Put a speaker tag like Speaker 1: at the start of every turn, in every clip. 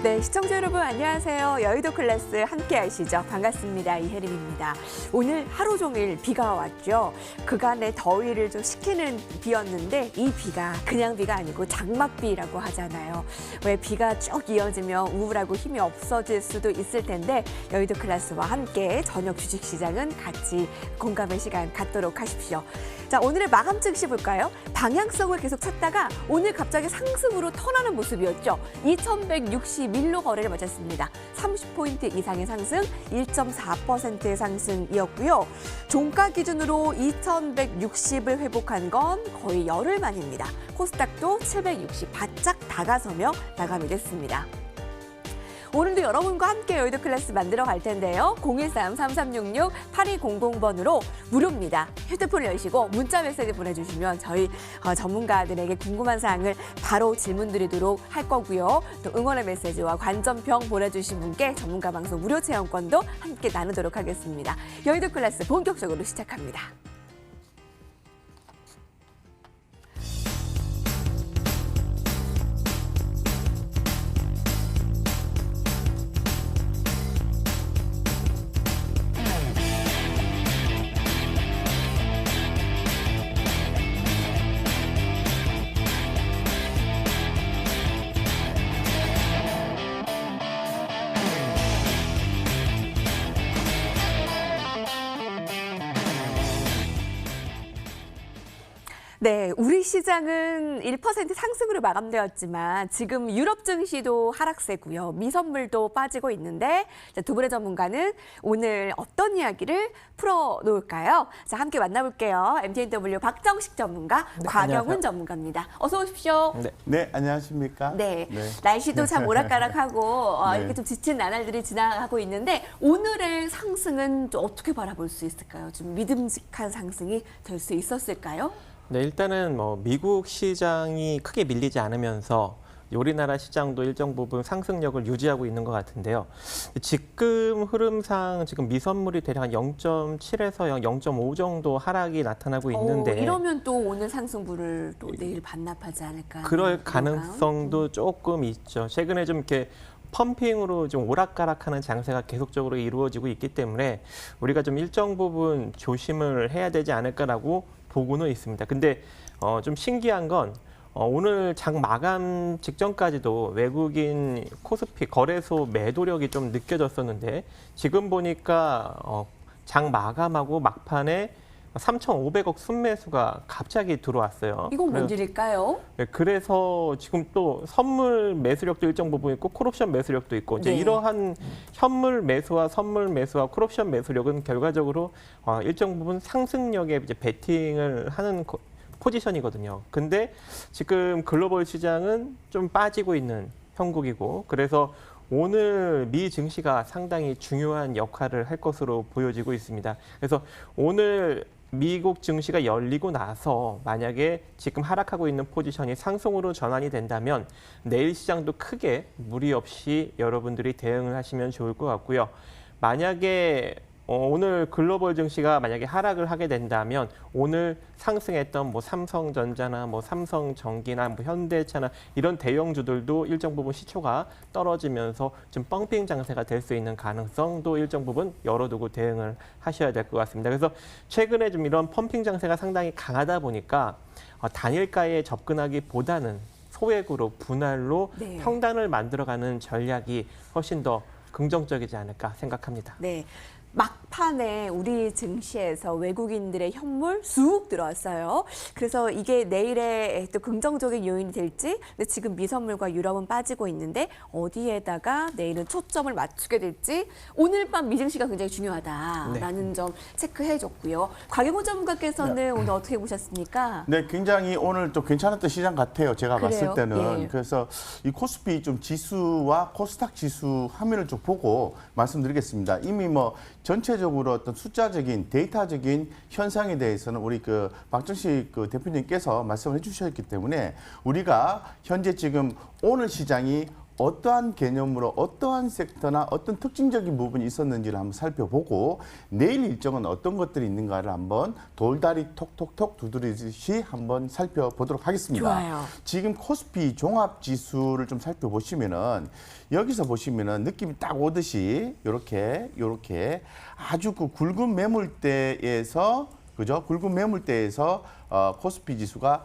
Speaker 1: 네, 시청자 여러분 안녕하세요. 여의도 클래스 함께 하시죠. 반갑습니다. 이혜림입니다. 오늘 하루 종일 비가 왔죠. 그간의 더위를 좀 식히는 비였는데 이 비가 그냥 비가 아니고 장맛비라고 하잖아요. 왜 비가 쭉 이어지면 우울하고 힘이 없어질 수도 있을 텐데 여의도 클래스와 함께 저녁 주식시장은 같이 공감의 시간 갖도록 하십시오. 자, 오늘의 마감 증시 볼까요? 방향성을 계속 찾다가 오늘 갑자기 상승으로 턴하는 모습이었죠. 2161로 거래를 마쳤습니다. 30포인트 이상의 상승, 1.4%의 상승이었고요. 종가 기준으로 2160을 회복한 건 거의 열흘 만입니다. 코스닥도 760 바짝 다가서며 마감이 됐습니다. 오늘도 여러분과 함께 여의도 클래스 만들어 갈 텐데요. 013-3366-8200번으로 무료입니다. 휴대폰을 여시고 문자 메시지 보내주시면 저희 전문가들에게 궁금한 사항을 바로 질문 드리도록 할 거고요. 또 응원의 메시지와 관전평 보내주신 분께 전문가 방송 무료 체험권도 함께 나누도록 하겠습니다. 여의도 클래스 본격적으로 시작합니다. 네, 우리 시장은 1% 상승으로 마감되었지만 지금 유럽 증시도 하락세고요. 미선물도 빠지고 있는데 두 분의 전문가는 오늘 어떤 이야기를 풀어놓을까요? 자, 함께 만나볼게요. MTNW 박정식 전문가,
Speaker 2: 네,
Speaker 1: 곽영훈
Speaker 2: 안녕하세요.
Speaker 1: 전문가입니다. 어서 오십시오.
Speaker 2: 네.
Speaker 1: 안녕하십니까? 네, 날씨도 참 오락가락하고 이렇게 좀 지친 나날들이 지나가고 있는데 오늘의 상승은 좀 어떻게 바라볼 수 있을까요? 좀 믿음직한 상승이 될 수 있었을까요?
Speaker 2: 네, 일단은 미국 시장이 크게 밀리지 않으면서 우리나라 시장도 일정 부분 상승력을 유지하고 있는 것 같은데요. 지금 흐름상 지금 미선물이 대략 한 0.7에서 0.5 정도 하락이 나타나고 있는데
Speaker 1: 이러면 또 오늘 상승분을 또 내일 반납하지 않을까?
Speaker 2: 그럴 가능성도 조금 있죠. 최근에 좀 이렇게 펌핑으로 좀 오락가락하는 장세가 계속적으로 이루어지고 있기 때문에 우리가 좀 일정 부분 조심을 해야 되지 않을까라고 보고는 있습니다. 근데 좀 신기한 건 오늘 장 마감 직전까지도 외국인 코스피 거래소 매도력이 좀 느껴졌었는데 지금 보니까 장 마감하고 막판에 3,500억 순매수가 갑자기 들어왔어요.
Speaker 1: 이건 뭔 일일까요?
Speaker 2: 네, 그래서 지금 또 선물 매수력도 일정 부분 있고 콜옵션 매수력도 있고 이제 이러한 현물 매수와 선물 매수와 콜옵션 매수력은 결과적으로 일정 부분 상승력에 이제 베팅을 하는 포지션이거든요. 근데 지금 글로벌 시장은 좀 빠지고 있는 형국이고 그래서 오늘 미 증시가 상당히 중요한 역할을 할 것으로 보여지고 있습니다. 그래서 오늘 미국 증시가 열리고 나서 만약에 지금 하락하고 있는 포지션이 상승으로 전환이 된다면 내일 시장도 크게 무리 없이 여러분들이 대응을 하시면 좋을 것 같고요. 만약에 오늘 글로벌 증시가 만약에 하락을 하게 된다면 오늘 상승했던 삼성전자나 삼성전기나 현대차나 이런 대형주들도 일정 부분 시초가 떨어지면서 좀 펌핑 장세가 될 수 있는 가능성도 일정 부분 열어두고 대응을 하셔야 될 것 같습니다. 그래서 최근에 좀 이런 펌핑 장세가 상당히 강하다 보니까 단일가에 접근하기보다는 소액으로 분할로 평단을 만들어가는 전략이 훨씬 더 긍정적이지 않을까 생각합니다.
Speaker 1: 네. 막판에 우리 증시에서 외국인들의 현물 쑥 들어왔어요. 그래서 이게 내일의 또 긍정적인 요인이 될지, 근데 지금 미선물과 유럽은 빠지고 있는데 어디에다가 내일은 초점을 맞추게 될지 오늘 밤 미증시가 굉장히 중요하다라는 점 체크해줬고요. 곽영훈 전문가께서는 오늘 어떻게 보셨습니까?
Speaker 3: 네, 굉장히 오늘 좀 괜찮았던 시장 같아요. 제가 봤을 때는.
Speaker 1: 예.
Speaker 3: 그래서 이 코스피 좀 지수와 코스닥 지수 화면을 좀 보고 말씀드리겠습니다. 이미 전체적으로 어떤 숫자적인 데이터적인 현상에 대해서는 우리 박정식 대표님께서 말씀을 해주셨기 때문에 우리가 현재 지금 오늘 시장이 어떠한 개념으로 어떠한 섹터나 어떤 특징적인 부분이 있었는지를 한번 살펴보고 내일 일정은 어떤 것들이 있는가를 한번 돌다리 톡톡톡 두드리듯이 한번 살펴보도록 하겠습니다.
Speaker 1: 좋아요.
Speaker 3: 지금 코스피 종합지수를 좀 살펴보시면은 여기서 보시면은 느낌이 딱 오듯이 요렇게 아주 그 굵은 매물대에서 그죠? 굵은 매물대에서 코스피 지수가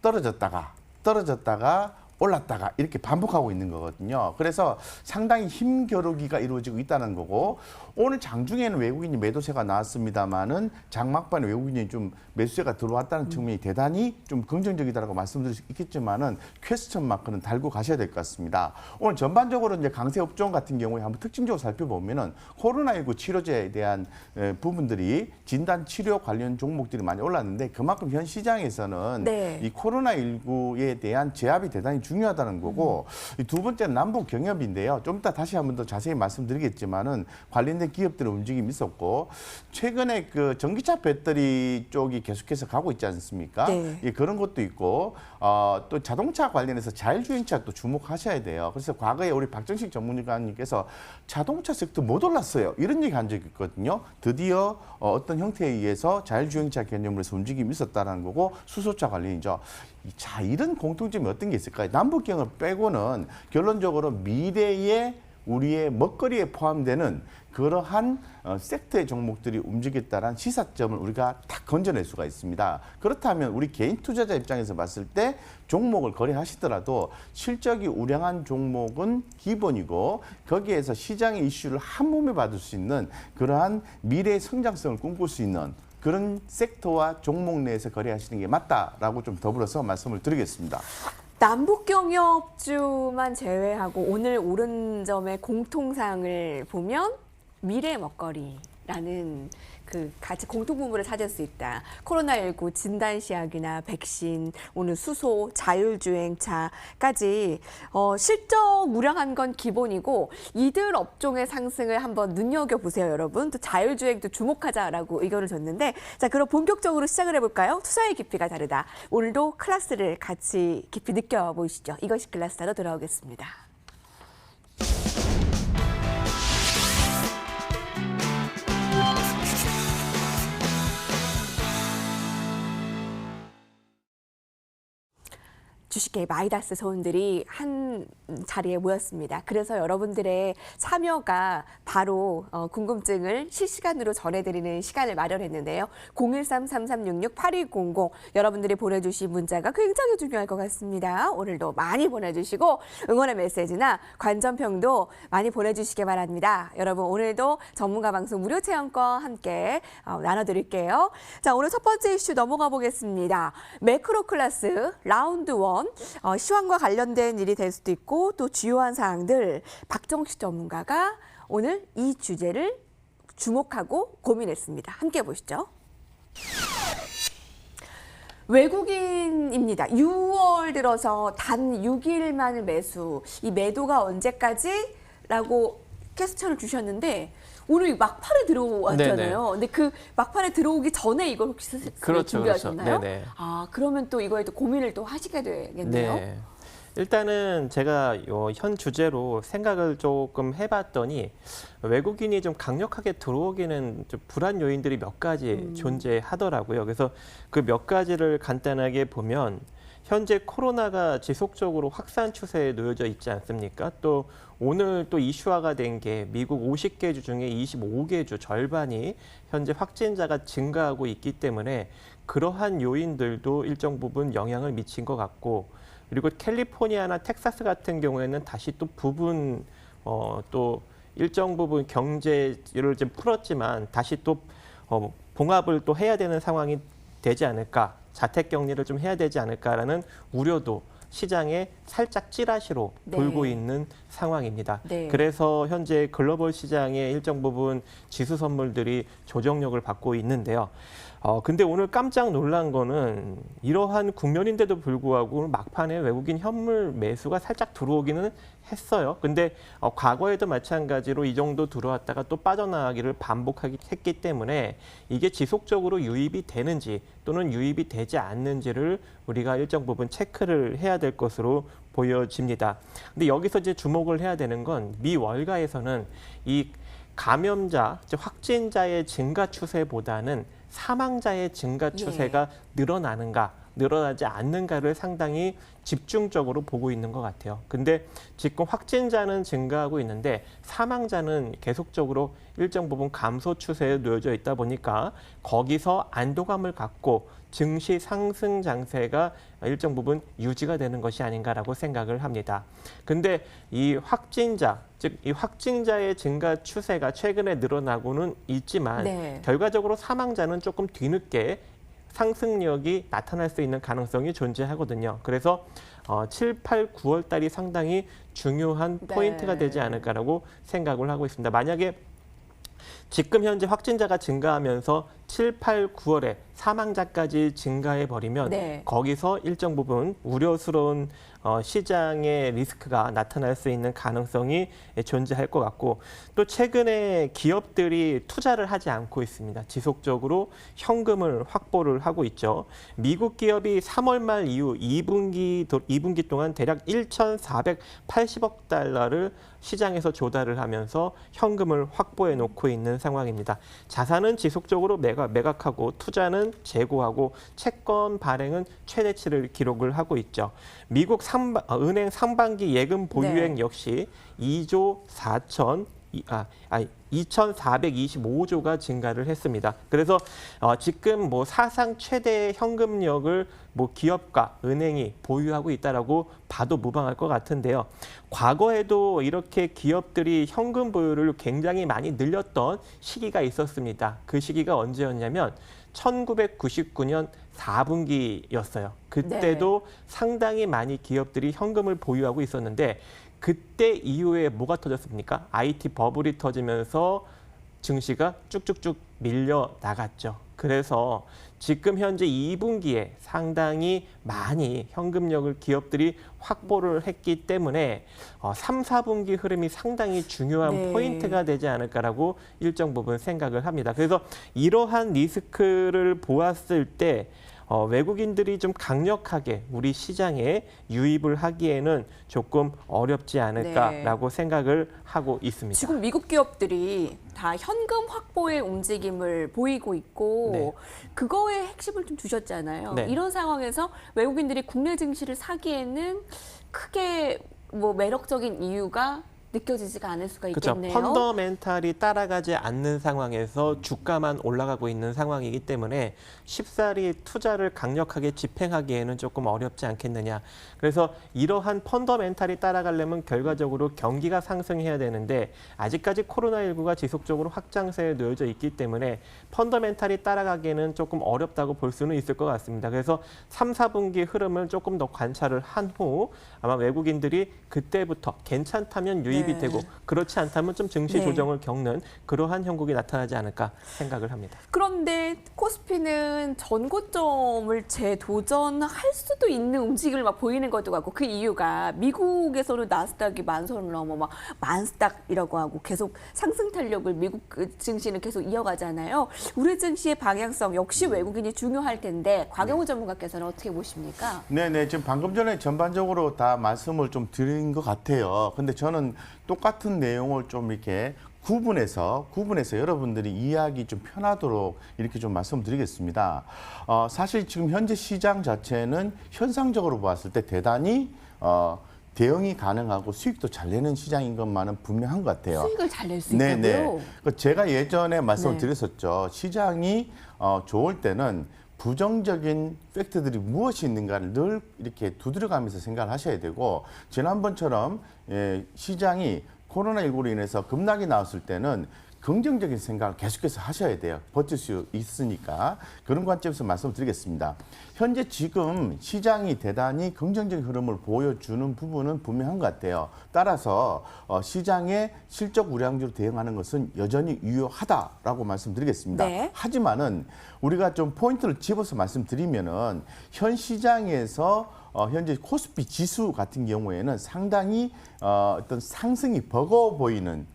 Speaker 3: 떨어졌다가 올랐다가 이렇게 반복하고 있는 거거든요. 그래서 상당히 힘겨루기가 이루어지고 있다는 거고 오늘 장중에는 외국인이 매도세가 나왔습니다만은 장막판에 외국인이 좀 매수세가 들어왔다는 측면이 대단히 좀 긍정적이다라고 말씀드릴 수 있겠지만은 퀘스천 마크는 달고 가셔야 될 것 같습니다. 오늘 전반적으로 이제 강세 업종 같은 경우에 한번 특징적으로 살펴보면은 코로나19 치료제에 대한 부분들이 진단 치료 관련 종목들이 많이 올랐는데 그만큼 현 시장에서는
Speaker 1: 네.
Speaker 3: 이 코로나19에 대한 제압이 대단히 중요하다는 거고 이 두 번째는 남북 경협인데요. 좀 이따 다시 한번 더 자세히 말씀드리겠지만은 관련된 기업들의 움직임이 있었고 최근에 그 전기차 배터리 쪽이 계속해서 가고 있지 않습니까?
Speaker 1: 네.
Speaker 3: 예, 그런 것도 있고 또 자동차 관련해서 자율주행차 또 주목하셔야 돼요. 그래서 과거에 우리 박정식 전문가님께서 자동차 섹터 못 올랐어요. 이런 얘기 한 적이 있거든요. 드디어 어떤 형태에 의해서 자율주행차 개념으로서 움직임이 있었다는 거고 수소차 관련이죠. 자, 이런 공통점이 어떤 게 있을까요? 남북경을 빼고는 결론적으로 미래의 우리의 먹거리에 포함되는 그러한 섹터의 종목들이 움직였다는 시사점을 우리가 딱 건져낼 수가 있습니다. 그렇다면 우리 개인 투자자 입장에서 봤을 때 종목을 거래하시더라도 실적이 우량한 종목은 기본이고 거기에서 시장의 이슈를 한 몸에 받을 수 있는 그러한 미래의 성장성을 꿈꿀 수 있는 그런 섹터와 종목 내에서 거래하시는 게 맞다라고 좀 더불어서 말씀을 드리겠습니다.
Speaker 1: 남북경협주만 제외하고 오늘 오른 점의 공통상을 보면 미래 먹거리라는 그 같이 공통분모를 찾을 수 있다. 코로나19 진단시약이나 백신, 오늘 수소, 자율주행차까지 실적 무량한 건 기본이고 이들 업종의 상승을 한번 눈여겨보세요, 여러분. 또 자율주행도 주목하자라고 의견을 줬는데 자, 그럼 본격적으로 시작을 해볼까요? 투자의 깊이가 다르다. 오늘도 클래스를 같이 깊이 느껴보시죠. 이것이 클래스로 돌아오겠습니다. 주식계 마이다스 소원들이 한 자리에 모였습니다. 그래서 여러분들의 참여가 바로 궁금증을 실시간으로 전해드리는 시간을 마련했는데요. 013-3366-8200 여러분들이 보내주신 문자가 굉장히 중요할 것 같습니다. 오늘도 많이 보내주시고 응원의 메시지나 관전평도 많이 보내주시기 바랍니다. 여러분 오늘도 전문가 방송 무료 체험권 함께 나눠드릴게요. 자, 오늘 첫 번째 이슈 넘어가 보겠습니다. 매크로 클래스 라운드 1 시황과 관련된 일이 될 수도 있고 또 주요한 사항들 박정식 전문가가 오늘 이 주제를 주목하고 고민했습니다. 함께 보시죠. 외국인입니다. 6월 들어서 단 6일만 매수. 이 매도가 언제까지라고 퀘스천을 주셨는데 오늘 막판에 들어왔잖아요.
Speaker 2: 네네.
Speaker 1: 근데 그 막판에 들어오기 전에 이걸 혹시
Speaker 2: 그렇죠,
Speaker 1: 준비하셨나요?
Speaker 2: 그렇죠. 네네.
Speaker 1: 아, 그러면 또 이거에 또 고민을 또 하시게 되겠네요.
Speaker 2: 네. 일단은 제가 현 주제로 생각을 조금 해봤더니 외국인이 좀 강력하게 들어오기는 좀 불안 요인들이 몇 가지 존재하더라고요. 그래서 그 몇 가지를 간단하게 보면 현재 코로나가 지속적으로 확산 추세에 놓여져 있지 않습니까? 또 오늘 또 이슈화가 된 게 미국 50개 주 중에 25개 주 절반이 현재 확진자가 증가하고 있기 때문에 그러한 요인들도 일정 부분 영향을 미친 것 같고 그리고 캘리포니아나 텍사스 같은 경우에는 다시 또 부분 또 일정 부분 경제를 좀 풀었지만 다시 또 봉합을 또 해야 되는 상황이 되지 않을까, 자택 격리를 좀 해야 되지 않을까라는 우려도 시장에 살짝 찌라시로
Speaker 1: 네.
Speaker 2: 돌고 있는 상황입니다.
Speaker 1: 네.
Speaker 2: 그래서 현재 글로벌 시장의 일정 부분 지수 선물들이 조정력을 받고 있는데요. 근데 오늘 깜짝 놀란 거는 이러한 국면인데도 불구하고 막판에 외국인 현물 매수가 살짝 들어오기는 했어요. 근데 과거에도 마찬가지로 이 정도 들어왔다가 또 빠져나가기를 반복했기 때문에 이게 지속적으로 유입이 되는지 또는 유입이 되지 않는지를 우리가 일정 부분 체크를 해야 될 것으로 보여집니다. 근데 여기서 이제 주목을 해야 되는 건 미 월가에서는 이 감염자, 즉 확진자의 증가 추세보다는 사망자의 증가 추세가 늘어나는가, 늘어나지 않는가를 상당히 집중적으로 보고 있는 것 같아요. 근데 지금 확진자는 증가하고 있는데 사망자는 계속적으로 일정 부분 감소 추세에 놓여져 있다 보니까 거기서 안도감을 갖고 증시 상승 장세가 일정 부분 유지가 되는 것이 아닌가라고 생각을 합니다. 근데 이 확진자, 즉 이 확진자의 증가 추세가 최근에 늘어나고는 있지만
Speaker 1: 네.
Speaker 2: 결과적으로 사망자는 조금 뒤늦게 상승력이 나타날 수 있는 가능성이 존재하거든요. 그래서 7, 8, 9월 달이 상당히 중요한 포인트가 되지 않을까라고 생각을 하고 있습니다. 만약에 지금 현재 확진자가 증가하면서 7, 8, 9월에 사망자까지 증가해버리면
Speaker 1: 네.
Speaker 2: 거기서 일정 부분 우려스러운 시장의 리스크가 나타날 수 있는 가능성이 존재할 것 같고 또 최근에 기업들이 투자를 하지 않고 있습니다. 지속적으로 현금을 확보를 하고 있죠. 미국 기업이 3월 말 이후 2분기 동안 대략 1,480억 달러를 시장에서 조달을 하면서 현금을 확보해 놓고 있는 상황입니다. 자산은 지속적으로 매각하고 투자는 재고하고 채권 발행은 최대치를 기록을 하고 있죠. 미국 은행 상반기 예금 보유액 역시 2,425조가 증가를 했습니다. 그래서 지금 뭐 사상 최대의 현금력을 뭐 기업과 은행이 보유하고 있다라고 봐도 무방할 것 같은데요. 과거에도 이렇게 기업들이 현금 보유를 굉장히 많이 늘렸던 시기가 있었습니다. 그 시기가 언제였냐면 1999년 4분기였어요. 그때도 상당히 많이 기업들이 현금을 보유하고 있었는데 그때 이후에 뭐가 터졌습니까? IT 버블이 터지면서 증시가 쭉쭉쭉 밀려 나갔죠. 그래서 지금 현재 2분기에 상당히 많이 현금력을 기업들이 확보를 했기 때문에 3, 4분기 흐름이 상당히 중요한 포인트가 되지 않을까라고 일정 부분 생각을 합니다. 그래서 이러한 리스크를 보았을 때 외국인들이 좀 강력하게 우리 시장에 유입을 하기에는 조금 어렵지 않을까라고 생각을 하고 있습니다.
Speaker 1: 지금 미국 기업들이 다 현금 확보의 움직임을 보이고 있고 그거에 핵심을 좀 두셨잖아요. 이런 상황에서 외국인들이 국내 증시를 사기에는 크게 뭐 매력적인 이유가 느껴지지가 않을 수가 있겠네요.
Speaker 2: 그렇죠. 펀더멘탈이 따라가지 않는 상황에서 주가만 올라가고 있는 상황이기 때문에 쉽사리 투자를 강력하게 집행하기에는 조금 어렵지 않겠느냐. 그래서 이러한 펀더멘탈이 따라가려면 결과적으로 경기가 상승해야 되는데 아직까지 코로나19가 지속적으로 확장세에 놓여져 있기 때문에 펀더멘탈이 따라가기에는 조금 어렵다고 볼 수는 있을 것 같습니다. 그래서 3, 4분기 흐름을 조금 더 관찰을 한 후 아마 외국인들이 그때부터 괜찮다면 유입이 되고 그렇지 않다면 좀 증시 조정을 겪는 그러한 형국이 나타나지 않을까 생각을 합니다.
Speaker 1: 그런데 코스피는 전고점을 재도전할 수도 있는 움직임을 막 보이는 것도 같고 그 이유가 미국에서는 나스닥이 10,000선을 넘어 막 만스닥이라고 하고 계속 상승 탄력을 미국 증시는 계속 이어가잖아요. 우리 증시의 방향성 역시 외국인이 중요할 텐데 곽영우 전문가께서는 어떻게 보십니까?
Speaker 3: 네네. 지금 방금 전에 전반적으로 다 말씀을 좀 드린 것 같아요. 근데 저는 똑같은 내용을 좀 이렇게 구분해서 여러분들이 이해하기 좀 편하도록 이렇게 좀 말씀드리겠습니다. 사실 지금 현재 시장 자체는 현상적으로 봤을 때 대단히 대응이 가능하고 수익도 잘 내는 시장인 것만은 분명한 것 같아요.
Speaker 1: 수익을 잘 낼 수 있다고요?
Speaker 3: 네네. 제가 예전에 말씀을 드렸었죠. 시장이 좋을 때는 부정적인 팩트들이 무엇이 있는가를 늘 이렇게 두드려가면서 생각을 하셔야 되고 지난번처럼 시장이 코로나19로 인해서 급락이 나왔을 때는 긍정적인 생각을 계속해서 하셔야 돼요. 버틸 수 있으니까. 그런 관점에서 말씀을 드리겠습니다. 현재 지금 시장이 대단히 긍정적인 흐름을 보여주는 부분은 분명한 것 같아요. 따라서 시장의 실적 우량주로 대응하는 것은 여전히 유효하다라고 말씀드리겠습니다.
Speaker 1: 네.
Speaker 3: 하지만은 우리가 좀 포인트를 집어서 말씀드리면은 현 시장에서 현재 코스피 지수 같은 경우에는 상당히 어떤 상승이 버거워 보이는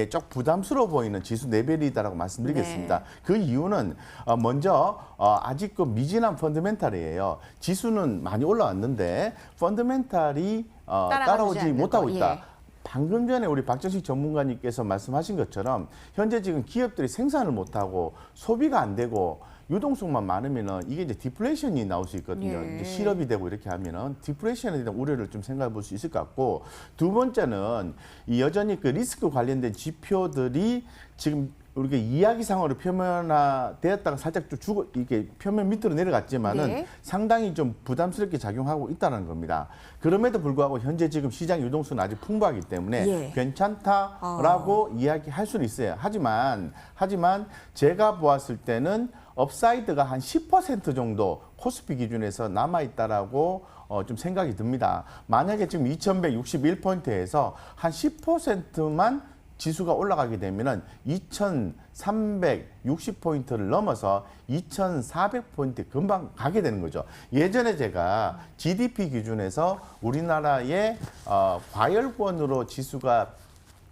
Speaker 3: 좀 부담스러워 보이는 지수 레벨이다라고 말씀드리겠습니다.
Speaker 1: 네.
Speaker 3: 그 이유는 먼저 아직 그 미진한 펀더멘탈이에요. 지수는 많이 올라왔는데 펀더멘탈이 따라오지
Speaker 1: 않는
Speaker 3: 못하고
Speaker 1: 거.
Speaker 3: 있다.
Speaker 1: 예.
Speaker 3: 방금 전에 우리 박정식 전문가님께서 말씀하신 것처럼 현재 지금 기업들이 생산을 못하고 소비가 안 되고 유동성만 많으면은 이게 이제 디플레이션이 나올 수 있거든요.
Speaker 1: 예.
Speaker 3: 이제 실업이 되고 이렇게 하면은 디플레이션에 대한 우려를 좀 생각해 볼 수 있을 것 같고, 두 번째는 이 여전히 그 리스크 관련된 지표들이 지금 우리가 이야기상으로 표면화되었다가 살짝 좀 이게 표면 밑으로 내려갔지만은
Speaker 1: 네.
Speaker 3: 상당히 좀 부담스럽게 작용하고 있다는 겁니다. 그럼에도 불구하고 현재 지금 시장 유동성은 아직 풍부하기 때문에
Speaker 1: 예.
Speaker 3: 괜찮다라고 이야기할 수는 있어요. 하지만 제가 보았을 때는 업사이드가 한 10% 정도 코스피 기준에서 남아 있다라고 좀 생각이 듭니다. 만약에 지금 2161포인트에서 한 10%만 지수가 올라가게 되면은 2360포인트를 넘어서 2400포인트 금방 가게 되는 거죠. 예전에 제가 GDP 기준에서 우리나라의 과열권으로 지수가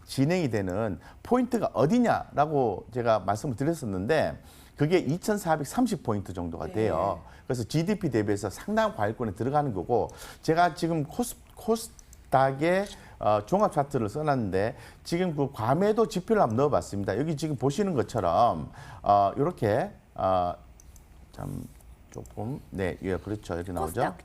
Speaker 3: 진행이 되는 포인트가 어디냐라고 제가 말씀을 드렸었는데 그게 2430포인트 정도가 돼요. 그래서 GDP 대비해서 상당한 과열권에 들어가는 거고, 제가 지금 코스닥의 종합 차트를 써놨는데 지금 그 과매도 지표를 한번 넣어봤습니다. 여기 지금 보시는 것처럼 이렇게 참 조금 예, 그렇죠. 이렇게 나오죠.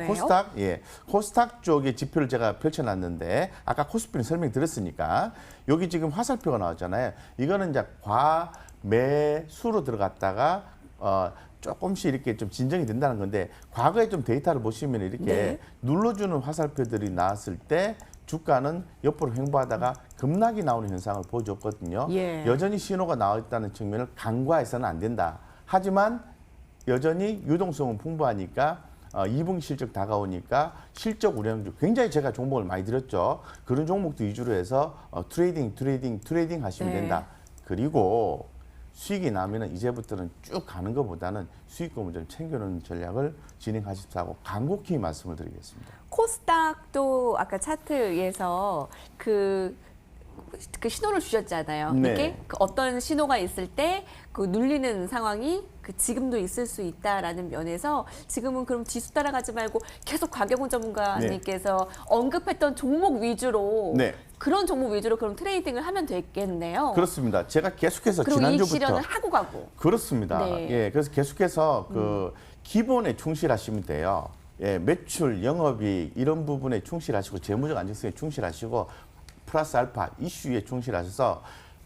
Speaker 1: 코스닥 지표예요?
Speaker 3: 코스닥 쪽의 지표를 제가 펼쳐놨는데 아까 코스피는 설명드렸으니까 여기 지금 화살표가 나왔잖아요. 이거는 이제 과매수로 들어갔다가 조금씩 이렇게 좀 진정이 된다는 건데, 과거에 좀 데이터를 보시면 이렇게
Speaker 1: 네.
Speaker 3: 눌러주는 화살표들이 나왔을 때 주가는 옆으로 횡보하다가 급락이 나오는 현상을 보여줬거든요.
Speaker 1: 예.
Speaker 3: 여전히 신호가 나와 있다는 측면을 간과해서는 안 된다. 하지만 여전히 유동성은 풍부하니까 2분기 실적 다가오니까 실적 우량주, 굉장히 제가 종목을 많이 드렸죠. 그런 종목도 위주로 해서 트레이딩 하시면
Speaker 1: 네.
Speaker 3: 된다. 그리고 수익이 나면은 이제부터는 쭉 가는 것보다는 수익금을 좀 챙겨놓는 전략을 진행하십사고 간곡히 말씀을 드리겠습니다.
Speaker 1: 코스닥도 아까 차트에서 그 신호를 주셨잖아요.
Speaker 3: 네.
Speaker 1: 이게 그 어떤 신호가 있을 때 그 눌리는 상황이 지금도 있을 수 있다라는 면에서 지금은 그럼 지수 따라가지 말고 계속 곽영훈 전문가님께서 언급했던 종목 위주로
Speaker 3: 네.
Speaker 1: 그런 종목 위주로 그럼 트레이딩을 하면 되겠네요.
Speaker 3: 그렇습니다. 제가 계속해서
Speaker 1: 그리고 이익
Speaker 3: 지난주부터
Speaker 1: 실현을 하고 가고.
Speaker 3: 그렇습니다.
Speaker 1: 네.
Speaker 3: 예, 그래서 계속해서 그 기본에 충실하시면 돼요. 예, 매출, 영업이익 이런 부분에 충실하시고 재무적 안정성에 충실하시고 플러스 알파 이슈에 충실하셔서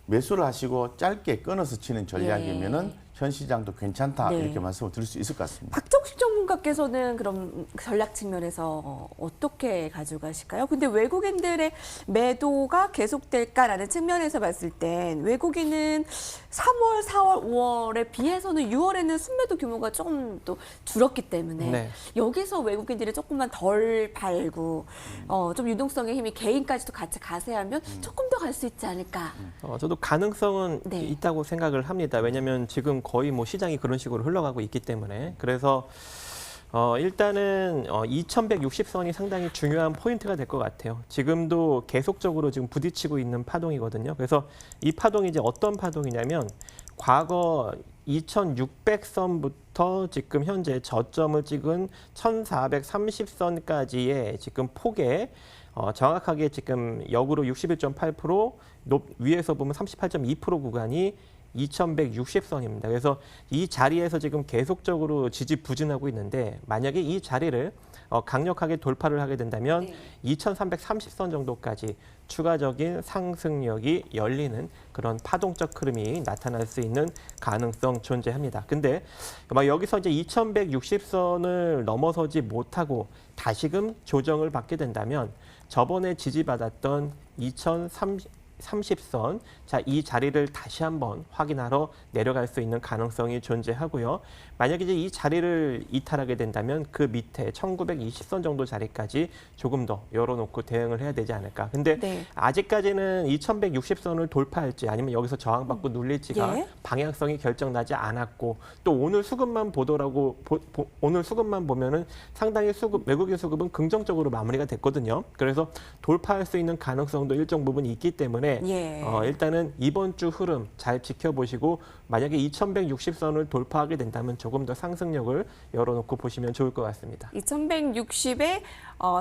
Speaker 3: 매수를 하시고 짧게 끊어서 치는 전략이면은 현 시장도 괜찮다
Speaker 1: 네.
Speaker 3: 이렇게 말씀을 드릴 수 있을 것 같습니다.
Speaker 1: 박정식 전문가께서는 그럼 전략 측면에서 어떻게 가져가실까요? 근데 외국인들의 매도가 계속될까라는 측면에서 봤을 땐 외국인은 3월, 4월, 5월에 비해서는 6월에는 순매도 규모가 조금 또 줄었기 때문에
Speaker 2: 네.
Speaker 1: 여기서 외국인들이 조금만 덜 팔고 좀 유동성의 힘이 개인까지도 같이 가세하면 조금 더 갈 수 있지 않을까.
Speaker 2: 저도 가능성은
Speaker 1: 네.
Speaker 2: 있다고 생각을 합니다. 왜냐하면 지금 거의 뭐 시장이 그런 식으로 흘러가고 있기 때문에. 그래서 일단은 2160선이 상당히 중요한 포인트가 될 것 같아요. 지금도 계속적으로 지금 부딪히고 있는 파동이거든요. 그래서 이 파동이 이제 어떤 파동이냐면 과거 2600선부터 지금 현재 저점을 찍은 1430선까지의 지금 폭에 정확하게 지금 역으로 61.8%, 위에서 보면 38.2% 구간이 2160선입니다. 그래서 이 자리에서 지금 계속적으로 지지부진하고 있는데 만약에 이 자리를 강력하게 돌파를 하게 된다면 2330선 정도까지 추가적인 상승력이 열리는 그런 파동적 흐름이 나타날 수 있는 가능성 존재합니다. 근데 막 여기서 이제 2160선을 넘어서지 못하고 다시금 조정을 받게 된다면 저번에 지지받았던 30선, 자, 이 자리를 다시 한번 확인하러 내려갈 수 있는 가능성이 존재하고요. 만약에 이제 이 자리를 이탈하게 된다면 그 밑에 1920선 정도 자리까지 조금 더 열어놓고 대응을 해야 되지 않을까. 근데
Speaker 1: 네.
Speaker 2: 아직까지는 2160선을 돌파할지 아니면 여기서 저항받고 눌릴지가
Speaker 1: 예.
Speaker 2: 방향성이 결정나지 않았고, 또 오늘 수급만 보더라고 오늘 수급만 보면은 상당히 외국인 수급은 긍정적으로 마무리가 됐거든요. 그래서 돌파할 수 있는 가능성도 일정 부분 있기 때문에
Speaker 1: 예.
Speaker 2: 일단은 이번 주 흐름 잘 지켜보시고, 만약에 2160선을 돌파하게 된다면 조금 더 상승력을 열어놓고 보시면 좋을 것 같습니다.
Speaker 1: 2160의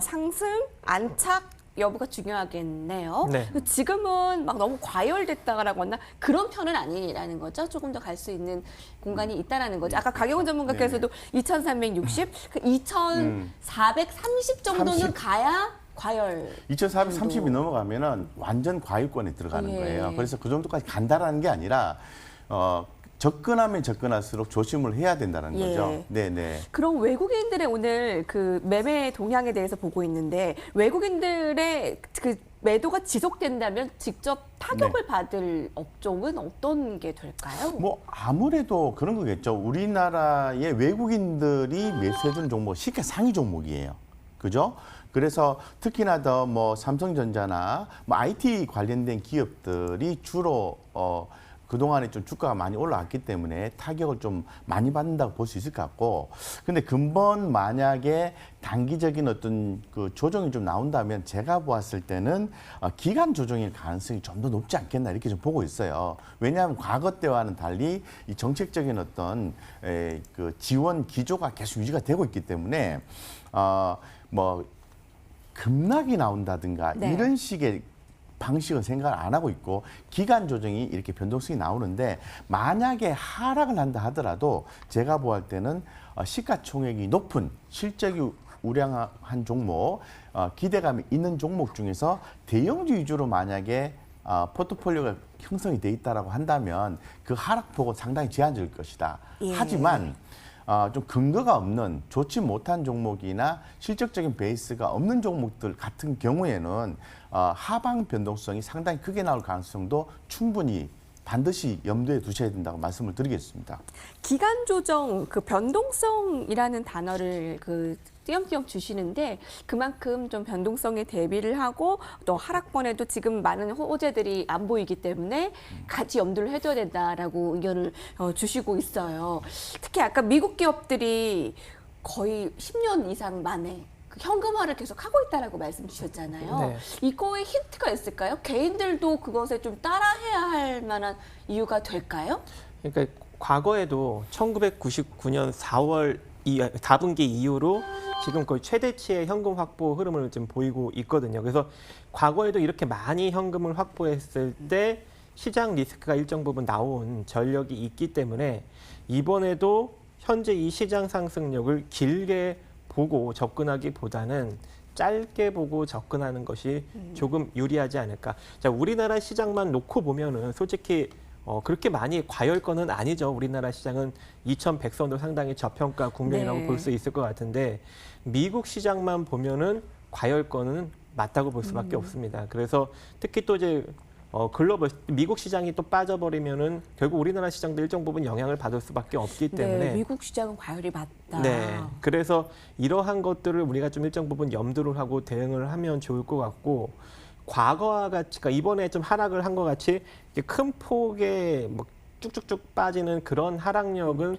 Speaker 1: 상승, 안착 여부가 중요하겠네요.
Speaker 2: 네.
Speaker 1: 지금은 막 너무 과열됐다라거나 그런 편은 아니라는 거죠. 조금 더 갈 수 있는 공간이 있다라는 거죠. 아까 가경원 전문가께서도 2360, 2430 정도는
Speaker 3: 30.
Speaker 1: 가야 과열.
Speaker 3: 2430이 넘어가면은 완전 과유권에 들어가는
Speaker 1: 예.
Speaker 3: 거예요. 그래서 그 정도까지 간다라는 게 아니라 접근하면 접근할수록 조심을 해야 된다는
Speaker 1: 예.
Speaker 3: 거죠. 네네.
Speaker 1: 그럼 외국인들의 오늘 그 매매 동향에 대해서 보고 있는데, 외국인들의 그 매도가 지속된다면 직접 타격을 받을 업종은 어떤 게 될까요?
Speaker 3: 뭐 아무래도 그런 거겠죠. 우리나라의 외국인들이 매수해주는 종목 쉽게 상위 종목이에요. 그죠? 그래서 특히나 더 뭐 삼성전자나 뭐 IT 관련된 기업들이 주로 그동안에 좀 주가가 많이 올라왔기 때문에 타격을 좀 많이 받는다고 볼 수 있을 것 같고, 근데 근본 만약에 단기적인 어떤 그 조정이 좀 나온다면 제가 보았을 때는 기간 조정일 가능성이 좀 더 높지 않겠나 이렇게 좀 보고 있어요. 왜냐하면 과거 때와는 달리 이 정책적인 어떤 그 지원 기조가 계속 유지가 되고 있기 때문에 뭐 급락이 나온다든가
Speaker 1: 네.
Speaker 3: 이런 식의 방식은 생각을 안 하고 있고, 기간 조정이 이렇게 변동성이 나오는데, 만약에 하락을 한다 하더라도 제가 보할 때는 시가총액이 높은 실적이 우량한 종목, 기대감이 있는 종목 중에서 대형주 위주로 만약에 포트폴리오가 형성이 돼 있다라고 한다면 그 하락폭은 상당히 제한적일 것이다.
Speaker 1: 예.
Speaker 3: 하지만 좀 근거가 없는 좋지 못한 종목이나 실적적인 베이스가 없는 종목들 같은 경우에는 하방 변동성이 상당히 크게 나올 가능성도 충분히 반드시 염두에 두셔야 된다고 말씀을 드리겠습니다.
Speaker 1: 기간 조정, 그 변동성이라는 단어를 그 띄엄띄엄 주시는데, 그만큼 좀 변동성에 대비를 하고 또 하락권에도 지금 많은 호재들이 안 보이기 때문에 같이 염두를 해둬야 된다라고 의견을 주시고 있어요. 특히 아까 미국 기업들이 거의 10년 이상 만에 그 현금화를 계속 하고 있다라고 말씀 주셨잖아요.
Speaker 2: 네.
Speaker 1: 이거에 힌트가 있을까요? 개인들도 그것에 좀 따라해야 할 만한 이유가 될까요?
Speaker 2: 그러니까 과거에도 1999년 4월 4분기 이후로 지금 거의 최대치의 현금 확보 흐름을 좀 보이고 있거든요. 그래서 과거에도 이렇게 많이 현금을 확보했을 때 시장 리스크가 일정 부분 나온 전력이 있기 때문에 이번에도 현재 이 시장 상승력을 길게 보고 접근하기보다는 짧게 보고 접근하는 것이 조금 유리하지 않을까. 자, 우리나라 시장만 놓고 보면은 솔직히 그렇게 많이 과열권은 아니죠. 우리나라 시장은 2100선도 상당히 저평가 국면이라고
Speaker 1: 네.
Speaker 2: 볼 수 있을 것 같은데, 미국 시장만 보면은 과열권은 맞다고 볼 수밖에 없습니다. 그래서 특히 또 이제 글로벌 미국 시장이 또 빠져버리면은 결국 우리나라 시장도 일정 부분 영향을 받을 수밖에 없기 때문에
Speaker 1: 네, 미국 시장은 과열이 맞다.
Speaker 2: 네, 그래서 이러한 것들을 우리가 좀 일정 부분 염두를 하고 대응을 하면 좋을 것 같고, 과거와 같이, 그러니까 이번에 좀 하락을 한 것 같이 이렇게 큰 폭의 뭐 쭉쭉쭉 빠지는 그런 하락력은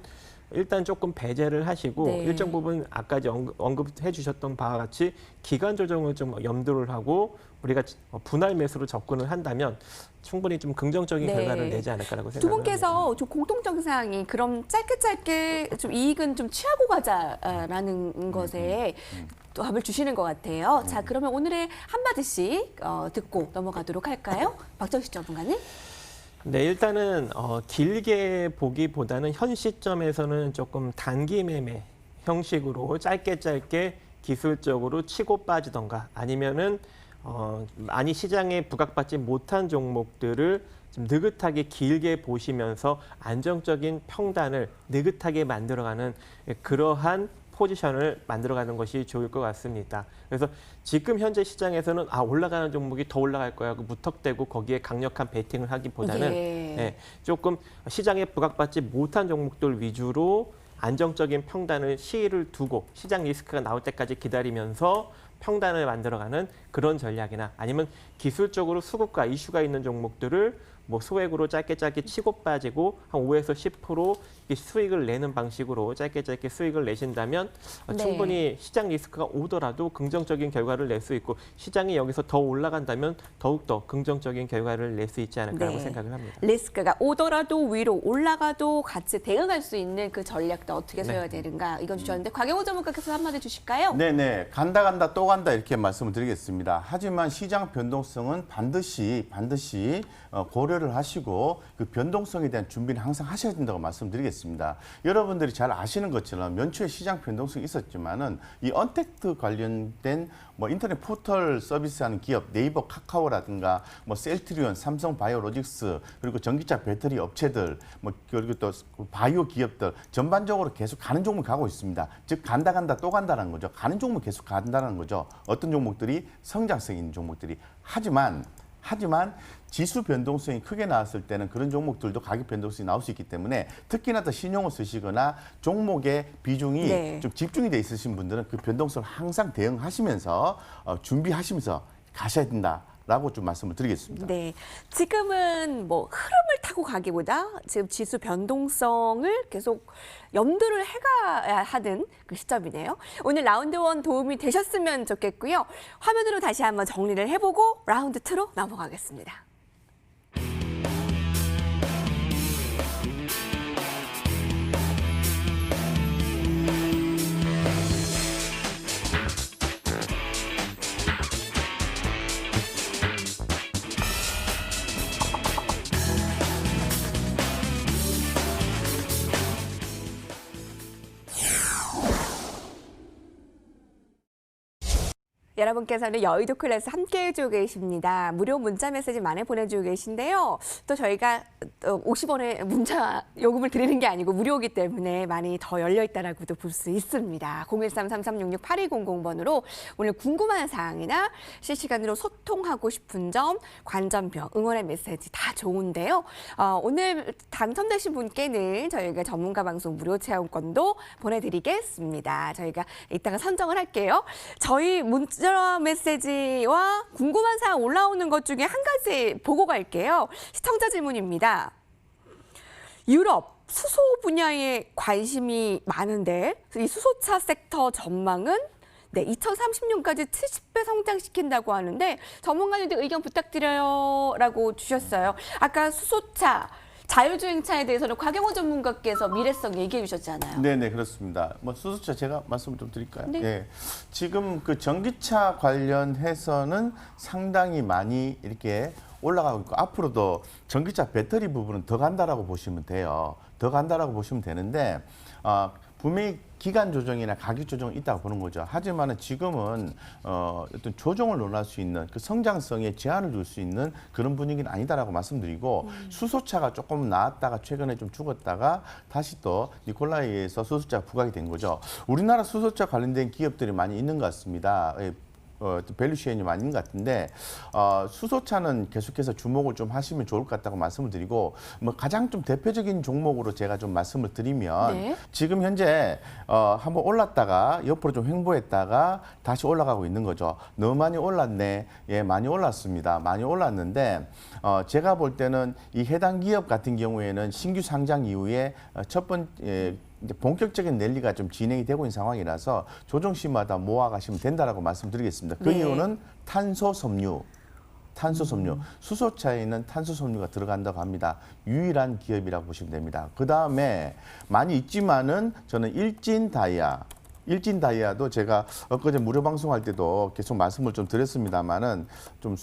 Speaker 2: 일단 조금 배제를 하시고,
Speaker 1: 네.
Speaker 2: 일정 부분 아까 이제 언급해 주셨던 바와 같이 기간 조정을 좀 염두를 하고 우리가 분할 매수로 접근을 한다면 충분히 좀 긍정적인
Speaker 1: 네.
Speaker 2: 결과를 내지 않을까라고
Speaker 1: 두
Speaker 2: 생각합니다.
Speaker 1: 분께서 좀 공통적 사항이 그럼 짧게 좀 이익은 좀 취하고 가자라는 것에 답을 주시는 것 같아요. 자, 그러면 오늘의 한마디씩 듣고 넘어가도록 할까요? 박정식 전문가님.
Speaker 2: 네, 일단은 길게 보기보다는 현 시점에서는 조금 단기 매매 형식으로 짧게 기술적으로 치고 빠지던가, 아니면은 많이 시장에 부각받지 못한 종목들을 좀 느긋하게 길게 보시면서 안정적인 평단을 느긋하게 만들어가는 그러한 포지션을 만들어가는 것이 좋을 것 같습니다. 그래서 지금 현재 시장에서는 올라가는 종목이 더 올라갈 거야 하고 무턱대고 거기에 강력한 베팅을 하기보다는
Speaker 1: 예.
Speaker 2: 조금 시장에 부각받지 못한 종목들 위주로 안정적인 평단을 시일을 두고 시장 리스크가 나올 때까지 기다리면서 평단을 만들어가는 그런 전략이나 아니면 기술적으로 수급과 이슈가 있는 종목들을 뭐 소액으로 짧게 치고 빠지고 한 5에서 10% 수익을 내는 방식으로 짧게 수익을 내신다면
Speaker 1: 네.
Speaker 2: 충분히 시장 리스크가 오더라도 긍정적인 결과를 낼 수 있고 시장이 여기서 더 올라간다면 더욱더 긍정적인 결과를 낼 수 있지 않을까라고
Speaker 1: 네.
Speaker 2: 생각을 합니다.
Speaker 1: 리스크가 오더라도 위로 올라가도 같이 대응할 수 있는 그 전략도 어떻게
Speaker 2: 네.
Speaker 1: 세워야 되는가 이건 주셨는데 곽영호 전문가께서 한마디 주실까요?
Speaker 3: 네네. 간다 또 간다 이렇게 말씀을 드리겠습니다. 하지만 시장 변동성은 반드시 고려를 하시고 그 변동성에 대한 준비는 항상 하셔야 된다고 말씀드리겠습니다. 여러분들이 잘 아시는 것처럼 연초에 시장 변동성이 있었지만은 이 언택트 관련된 뭐 인터넷 포털 서비스하는 기업 네이버 카카오라든가 뭐 셀트리온, 삼성 바이오로직스 그리고 전기차 배터리 업체들 뭐 그리고 또 바이오 기업들 전반적으로 계속 가는 종목 가고 있습니다. 즉 간다 또 간다는 거죠. 가는 종목 계속 간다는 거죠. 어떤 종목들이 성장성 있는 종목들이 하지만 지수 변동성이 크게 나왔을 때는 그런 종목들도 가격 변동성이 나올 수 있기 때문에 특히나 더 신용을 쓰시거나 종목의 비중이
Speaker 1: 네.
Speaker 3: 좀 집중이 돼 있으신 분들은 그 변동성을 항상 대응하시면서 준비하시면서 가셔야 된다라고 좀 말씀을 드리겠습니다.
Speaker 1: 네, 지금은 뭐 흐름을 타고 가기보다 지금 지수 변동성을 계속 염두를 해가야 하는 그 시점이네요. 오늘 라운드 1 도움이 되셨으면 좋겠고요. 화면으로 다시 한번 정리를 해보고 라운드 2로 넘어가겠습니다. 여러분께서는 여의도 클래스 함께 해주고 계십니다. 무료 문자 메시지 많이 보내주고 계신데요. 또 저희가 50원의 문자 요금을 드리는 게 아니고 무료이기 때문에 많이 더 열려있다라고도 볼 수 있습니다. 013-3366-8200번으로 오늘 궁금한 사항이나 실시간으로 소통하고 싶은 점, 관전표, 응원의 메시지 다 좋은데요. 오늘 당첨되신 분께는 저희가 전문가 방송 무료 체험권도 보내드리겠습니다. 저희가 이따가 선정을 할게요. 저희 문자 메시지와 궁금한 사항 올라오는 것 중에 한 가지 보고 갈게요. 시청자 질문입니다. 유럽 수소 분야에 관심이 많은데 이 수소차 섹터 전망은 2030년까지 70배 성장시킨다고 하는데 전문가님들 의견 부탁드려요 라고 주셨어요. 아까 수소차 자율주행차에 대해서는 곽영호 전문가께서 미래성 얘기해 주셨잖아요.
Speaker 3: 네네 그렇습니다. 뭐 수소차 제가 말씀을 좀 드릴까요?
Speaker 1: 네.
Speaker 3: 예. 지금 그 전기차 관련해서는 상당히 많이 이렇게 올라가고 있고 앞으로도 전기차 배터리 부분은 더 간다라고 보시면 돼요. 더 간다라고 보시면 되는데 분명히 기간 조정이나 가격 조정이 있다고 보는 거죠. 하지만은 지금은 어떤 조정을 논할 수 있는 그 성장성에 제한을 둘 수 있는 그런 분위기는 아니다라고 말씀드리고 수소차가 조금 나왔다가 최근에 좀 죽었다가 다시 또 니콜라이에서 수소차가 부각이 된 거죠. 우리나라 수소차 관련된 기업들이 많이 있는 것 같습니다. 밸류쉐인이 많이 있는 것 같은데 수소차는 계속해서 주목을 좀 하시면 좋을 것 같다고 말씀을 드리고 뭐 가장 좀 대표적인 종목으로 제가 좀 말씀을 드리면
Speaker 1: 네.
Speaker 3: 지금 현재 한번 올랐다가 옆으로 좀 횡보했다가 다시 올라가고 있는 거죠. 너무 많이 올랐네. 예, 많이 올랐습니다. 많이 올랐는데 제가 볼 때는 이 해당 기업 같은 경우에는 신규 상장 이후에 첫 번째 이제 본격적인 랠리가 좀 진행이 되고 있는 상황이라서 조정시마다 모아가시면 된다라고 말씀드리겠습니다. 그
Speaker 1: 네.
Speaker 3: 이유는 탄소섬유. 수소차에는 탄소섬유가 들어간다고 합니다. 유일한 기업이라고 보시면 됩니다. 그 다음에 많이 있지만은 저는 일진다이아도 제가 엊그제 무료 방송할 때도 계속 말씀을 좀 드렸습니다만은 좀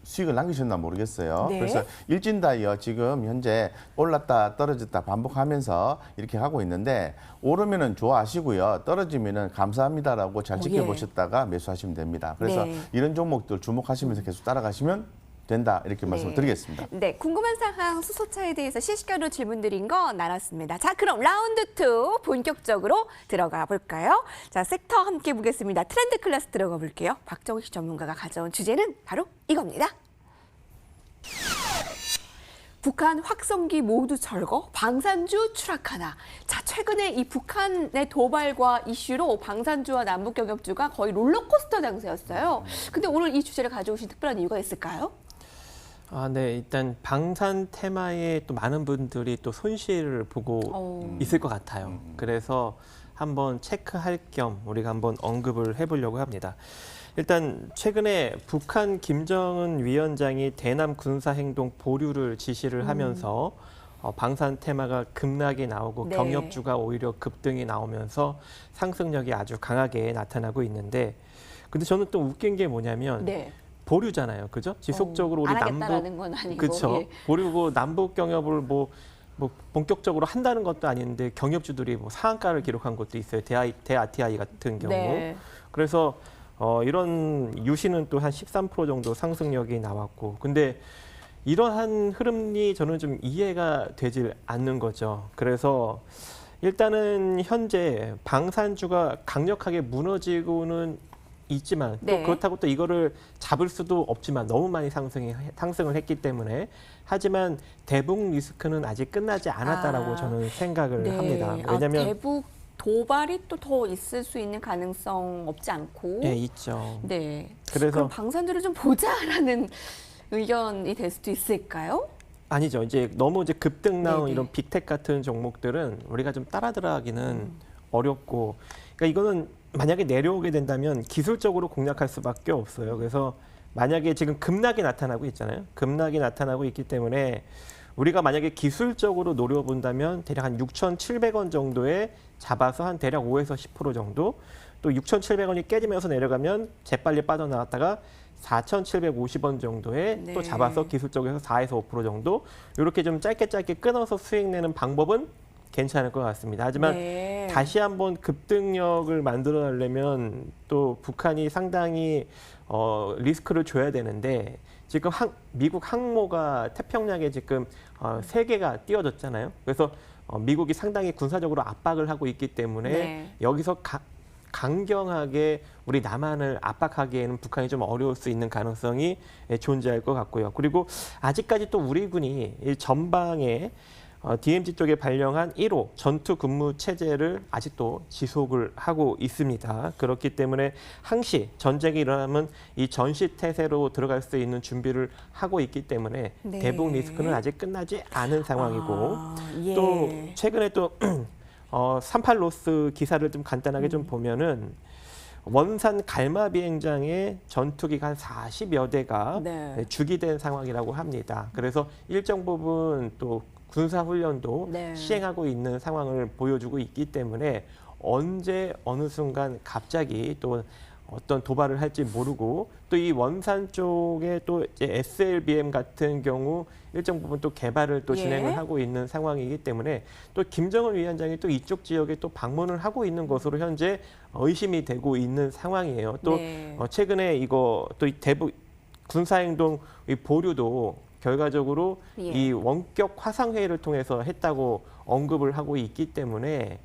Speaker 3: 수익을 남기셨나 모르겠어요.
Speaker 1: 네.
Speaker 3: 그래서 일진다이어 지금 현재 올랐다 떨어졌다 반복하면서 이렇게 하고 있는데 오르면은 좋아하시고요. 떨어지면은 감사합니다라고 잘 지켜보셨다가 매수하시면 됩니다. 그래서
Speaker 1: 네.
Speaker 3: 이런 종목들 주목하시면서 계속 따라가시면 된다 이렇게 말씀을 드리겠습니다.
Speaker 1: 네, 궁금한 사항 수소차에 대해서 실시간으로 질문 드린 거 나눴습니다. 자, 그럼 라운드 2 본격적으로 들어가 볼까요? 자, 섹터 함께 보겠습니다. 트렌드 클래스 들어가 볼게요. 박정희 씨 전문가가 가져온 주제는 바로 이겁니다. 북한 확성기 모두 철거, 방산주 추락하나. 자, 최근에 이 북한의 도발과 이슈로 방산주와 남북 경협주가 거의 롤러코스터 장세였어요. 근데 오늘 이 주제를 가져오신 특별한 이유가 있을까요?
Speaker 2: 네. 일단 방산 테마에 또 많은 분들이 또 손실을 보고 있을 것 같아요. 그래서 한번 체크할 겸 우리가 한번 언급을 해보려고 합니다. 일단 최근에 북한 김정은 위원장이 대남 군사행동 보류를 지시를 하면서 방산 테마가 급락이 나오고
Speaker 1: 네.
Speaker 2: 경협주가 오히려 급등이 나오면서 상승력이 아주 강하게 나타나고 있는데, 근데 저는 또 웃긴 게 뭐냐면
Speaker 1: 네.
Speaker 2: 보류잖아요, 그죠? 지속적으로 우리
Speaker 1: 안
Speaker 2: 남북
Speaker 1: 하겠다라는 건 아니고.
Speaker 2: 그렇죠.
Speaker 1: 예.
Speaker 2: 보류고 남북 경협을 뭐 본격적으로 한다는 것도 아닌데 경협주들이 뭐 상한가를 기록한 것도 있어요. 대아티아이 같은 경우.
Speaker 1: 네.
Speaker 2: 그래서 이런 유시는 또 한 13% 정도 상승력이 나왔고, 근데 이러한 흐름이 저는 좀 이해가 되질 않는 거죠. 그래서 일단은 현재 방산주가 강력하게 무너지고는 있지만 또
Speaker 1: 네.
Speaker 2: 그렇다고 또 이거를 잡을 수도 없지만 너무 많이 상승을 했기 때문에, 하지만 대북 리스크는 아직 끝나지 않았다라고 저는 생각을
Speaker 1: 네.
Speaker 2: 합니다. 왜냐하면
Speaker 1: 대북 도발이 또 더 있을 수 있는 가능성 없지 않고.
Speaker 2: 예, 있죠.
Speaker 1: 네.
Speaker 2: 그래서
Speaker 1: 그럼 방산주를 좀 보자라는 의견이 될 수도 있을까요?
Speaker 2: 아니죠. 이제 너무 이제 급등 나온
Speaker 1: 네네.
Speaker 2: 이런 빅텍 같은 종목들은 우리가 좀 따라 들어가기는 어렵고, 그러니까 이거는 만약에 내려오게 된다면 기술적으로 공략할 수밖에 없어요. 그래서 만약에 지금 급락이 나타나고 있잖아요. 급락이 나타나고 있기 때문에 우리가 만약에 기술적으로 노려본다면 대략 한 6,700원 정도에 잡아서 한 대략 5에서 10% 정도, 또 6,700원이 깨지면서 내려가면 재빨리 빠져나왔다가 4,750원 정도에
Speaker 1: 네.
Speaker 2: 또 잡아서 기술적으로 해서 4에서 5% 정도, 이렇게 좀 짧게 끊어서 수익 내는 방법은 괜찮을 것 같습니다. 하지만
Speaker 1: 네.
Speaker 2: 다시 한번 급등력을 만들어내려면 또 북한이 상당히 리스크를 줘야 되는데, 지금 미국 항모가 태평양에 지금 3개가 띄워졌잖아요. 그래서 미국이 상당히 군사적으로 압박을 하고 있기 때문에
Speaker 1: 네.
Speaker 2: 여기서 강경하게 우리 남한을 압박하기에는 북한이 좀 어려울 수 있는 가능성이 존재할 것 같고요. 그리고 아직까지 또 우리 군이 이 전방에 DMZ 쪽에 발령한 1호 전투 근무 체제를 아직도 지속을 하고 있습니다. 그렇기 때문에 항시 전쟁이 일어나면 이 전시 태세로 들어갈 수 있는 준비를 하고 있기 때문에
Speaker 1: 네.
Speaker 2: 대북 리스크는 아직 끝나지 않은 상황이고,
Speaker 1: 예.
Speaker 2: 또 최근에 또 38로스 기사를 좀 간단하게 좀 보면은 원산 갈마 비행장에 전투기가 한 40여 대가
Speaker 1: 네.
Speaker 2: 주기된 상황이라고 합니다. 그래서 일정 부분 또 군사훈련도
Speaker 1: 네.
Speaker 2: 시행하고 있는 상황을 보여주고 있기 때문에 언제 어느 순간 갑자기 또 어떤 도발을 할지 모르고, 또 이 원산 쪽에 또 이제 SLBM 같은 경우 일정 부분 또 개발을 또
Speaker 1: 예.
Speaker 2: 진행을 하고 있는 상황이기 때문에 또 김정은 위원장이 또 이쪽 지역에 또 방문을 하고 있는 것으로 현재 의심이 되고 있는 상황이에요. 또
Speaker 1: 네.
Speaker 2: 최근에 이거 또 대북 군사행동 이 보류도 결과적으로
Speaker 1: 예.
Speaker 2: 이 원격 화상회의를 통해서 했다고 언급을 하고 있기 때문에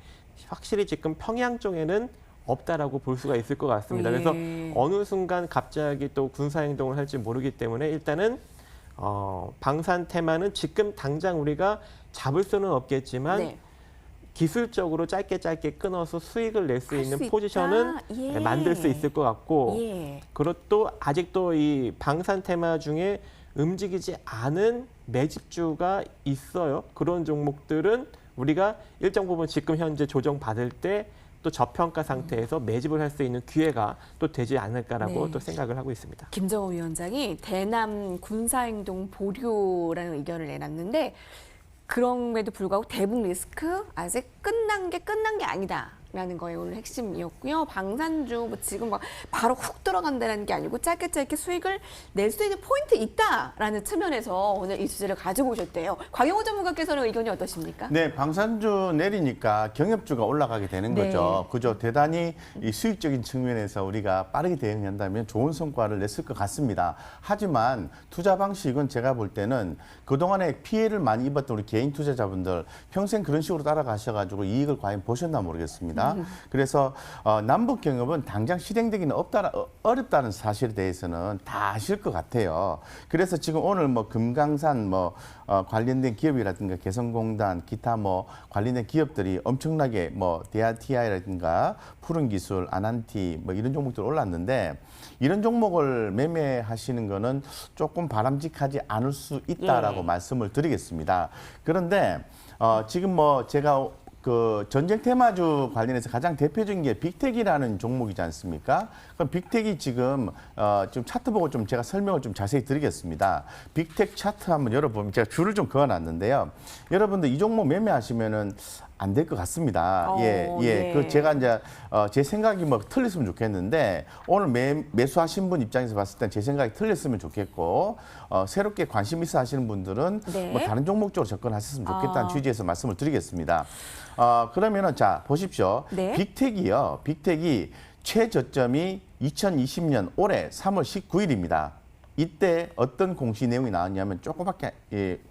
Speaker 2: 확실히 지금 평양 쪽에는 없다라고 볼 수가 있을 것 같습니다.
Speaker 1: 예.
Speaker 2: 그래서 어느 순간 갑자기 또 군사행동을 할지 모르기 때문에 일단은 방산 테마는 지금 당장 우리가 잡을 수는 없겠지만
Speaker 1: 네.
Speaker 2: 기술적으로 짧게 끊어서 수익을 낼 수
Speaker 1: 할
Speaker 2: 있는
Speaker 1: 수
Speaker 2: 포지션은
Speaker 1: 있다? 예.
Speaker 2: 만들 수 있을 것 같고,
Speaker 1: 예.
Speaker 2: 그것도 아직도 이 방산 테마 중에 움직이지 않은 매집주가 있어요. 그런 종목들은 우리가 일정 부분 지금 현재 조정받을 때 또 저평가 상태에서 매집을 할 수 있는 기회가 또 되지 않을까라고
Speaker 1: 네.
Speaker 2: 또 생각을 하고 있습니다.
Speaker 1: 김정은 위원장이 대남 군사행동 보류라는 의견을 내놨는데, 그럼에도 불구하고 대북 리스크 아직 끝난 게 아니다. 라는 거에 오늘 핵심이었고요. 방산주 뭐 지금 막 바로 훅 들어간다는 게 아니고 짧게 수익을 낼 수 있는 포인트 있다라는 측면에서 오늘 이 주제를 가지고 오셨대요. 곽영호 전문가께서는 의견이 어떠십니까?
Speaker 3: 네, 방산주 내리니까 경협주가 올라가게 되는
Speaker 1: 네.
Speaker 3: 거죠. 그죠? 대단히 이 수익적인 측면에서 우리가 빠르게 대응한다면 좋은 성과를 냈을 것 같습니다. 하지만 투자 방식은 제가 볼 때는 그동안에 피해를 많이 입었던 우리 개인 투자자분들 평생 그런 식으로 따라가셔가지고 이익을 과연 보셨나 모르겠습니다. 그래서 남북 경협은 당장 실행되기는 어렵다는 사실에 대해서는 다 아실 것 같아요. 그래서 지금 오늘 뭐 금강산 관련된 기업이라든가 개성공단 기타 관련된 기업들이 엄청나게 DRTI라든가 푸른기술, 아난티 이런 종목들 올랐는데 이런 종목을 매매하시는 거는 조금 바람직하지 않을 수 있다라고 말씀을 드리겠습니다. 그런데 지금 제가 그 전쟁 테마주 관련해서 가장 대표적인 게 빅텍이라는 종목이지 않습니까? 그럼 빅텍이 지금 차트 보고 좀 제가 설명을 좀 자세히 드리겠습니다. 빅텍 차트 한번 열어보면 제가 줄을 좀 그어놨는데요. 여러분들 이 종목 매매하시면은 안 될 것 같습니다.
Speaker 1: 네.
Speaker 3: 그 제가 이제 제 생각이 틀렸으면 좋겠는데 오늘 매수하신 분 입장에서 봤을 땐 제 생각이 틀렸으면 좋겠고 새롭게 관심 있어 하시는 분들은
Speaker 1: 네.
Speaker 3: 다른 종목 쪽으로 접근하셨으면 좋겠다는 취지에서 말씀을 드리겠습니다. 그러면은 자 보십시오.
Speaker 1: 네.
Speaker 3: 빅텍이 최저점이 2020년 올해 3월 19일입니다. 이때 어떤 공시 내용이 나왔냐면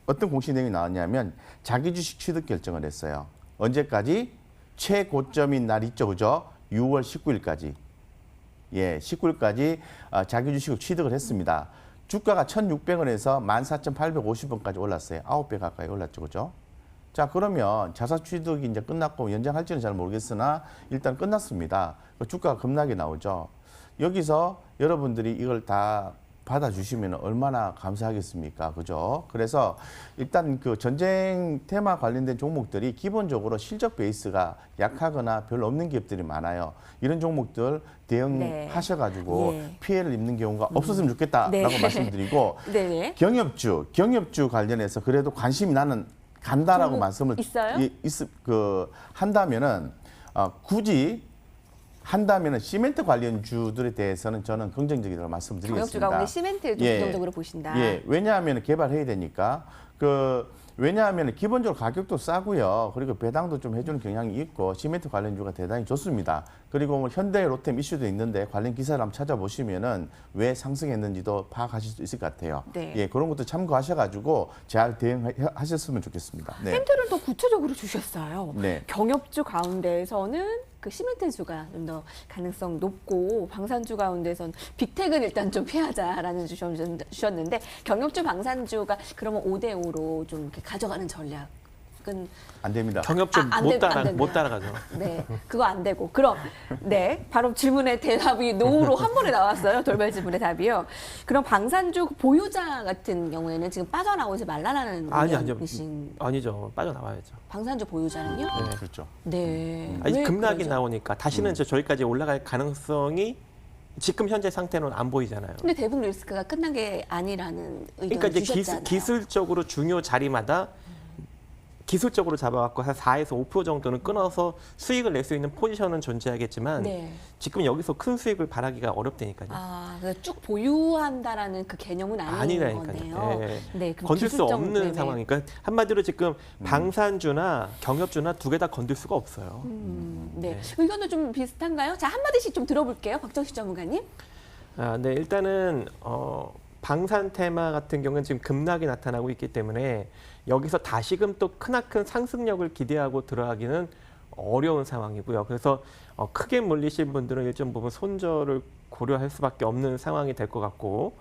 Speaker 3: 어떤 공시 내용이 나왔냐면 자기 주식 취득 결정을 했어요. 언제까지? 최고점인 날 있죠, 그죠? 6월 19일까지. 19일까지 자기 주식을 취득을 했습니다. 주가가 1,600원에서 14,850원까지 올랐어요. 9배 가까이 올랐죠, 그죠? 자, 그러면 자사 취득이 이제 끝났고 연장할지는 잘 모르겠으나 일단 끝났습니다. 주가가 급락이 나오죠. 여기서 여러분들이 이걸 다 받아주시면 얼마나 감사하겠습니까? 그죠? 그래서 일단 그 전쟁 테마 관련된 종목들이 기본적으로 실적 베이스가 약하거나 별로 없는 기업들이 많아요. 이런 종목들 대응하셔가지고 피해를 입는 경우가 없었으면 좋겠다라고 말씀드리고 경협주 관련해서 그래도 관심이 나는 간다라고 말씀을
Speaker 1: 있어요?
Speaker 3: 한다면은 굳이 한다면은 시멘트 관련주들에 대해서는 저는 긍정적이라고 말씀드리겠습니다.
Speaker 1: 경협주 가운데 시멘트 좀 부정적으로 보신다.
Speaker 3: 왜냐하면 개발해야 되니까. 왜냐하면 기본적으로 가격도 싸고요. 그리고 배당도 좀 해주는 경향이 있고 시멘트 관련주가 대단히 좋습니다. 그리고 현대 로템 이슈도 있는데 관련 기사를 한번 찾아보시면은 왜 상승했는지도 파악하실 수 있을 것 같아요. 그런 것도 참고하셔가지고 잘 대응하셨으면 좋겠습니다.
Speaker 1: 힌트를 더 구체적으로 주셨어요.
Speaker 3: 네.
Speaker 1: 경협주 가운데에서는 그 시멘트주가 좀 더 가능성 높고 방산주 가운데선 빅텍은 일단 좀 피하자라는 주셨는데 경협주 방산주가 그러면 5대5로 좀 이렇게 가져가는 전략은
Speaker 3: 안 됩니다.
Speaker 2: 경협주 못 따라가죠.
Speaker 1: 네, 그거 안 되고. 그럼 바로 질문의 대답이 노로 한 번에 나왔어요. 돌발 질문의 답이요. 그럼 방산주 보유자 같은 경우에는 지금 빠져나오지 말라는
Speaker 2: 아니죠. 빠져나와야죠.
Speaker 1: 방산주 보유자는요?
Speaker 3: 네, 그렇죠.
Speaker 1: 네.
Speaker 2: 아니, 급락이
Speaker 1: 그러죠?
Speaker 2: 나오니까 다시는 저기까지 올라갈 가능성이 지금 현재 상태는 안 보이잖아요.
Speaker 1: 근데 대북 리스크가 끝난 게 아니라는 의견을
Speaker 2: 그러니까 이제
Speaker 1: 주셨잖아요.
Speaker 2: 기술적으로 중요 자리마다 기술적으로 잡아갖고 한 4에서 5% 정도는 끊어서 수익을 낼 수 있는 포지션은 존재하겠지만 지금 여기서 큰 수익을 바라기가 어렵다니까요.
Speaker 1: 그러니까 쭉 보유한다라는 그 개념은 아닌 거네요.
Speaker 2: 건들 수 없는 상황이니까 한마디로 지금 방산주나 경협주나 두 개 다 건들 수가 없어요.
Speaker 1: 의견도 좀 비슷한가요? 자, 한마디씩 좀 들어볼게요. 박정식 전문가님.
Speaker 2: 일단은 방산 테마 같은 경우는 지금 급락이 나타나고 있기 때문에 여기서 다시금 또 크나큰 상승력을 기대하고 들어가기는 어려운 상황이고요. 그래서 크게 물리신 분들은 일정 부분 손절을 고려할 수밖에 없는 상황이 될 것 같고,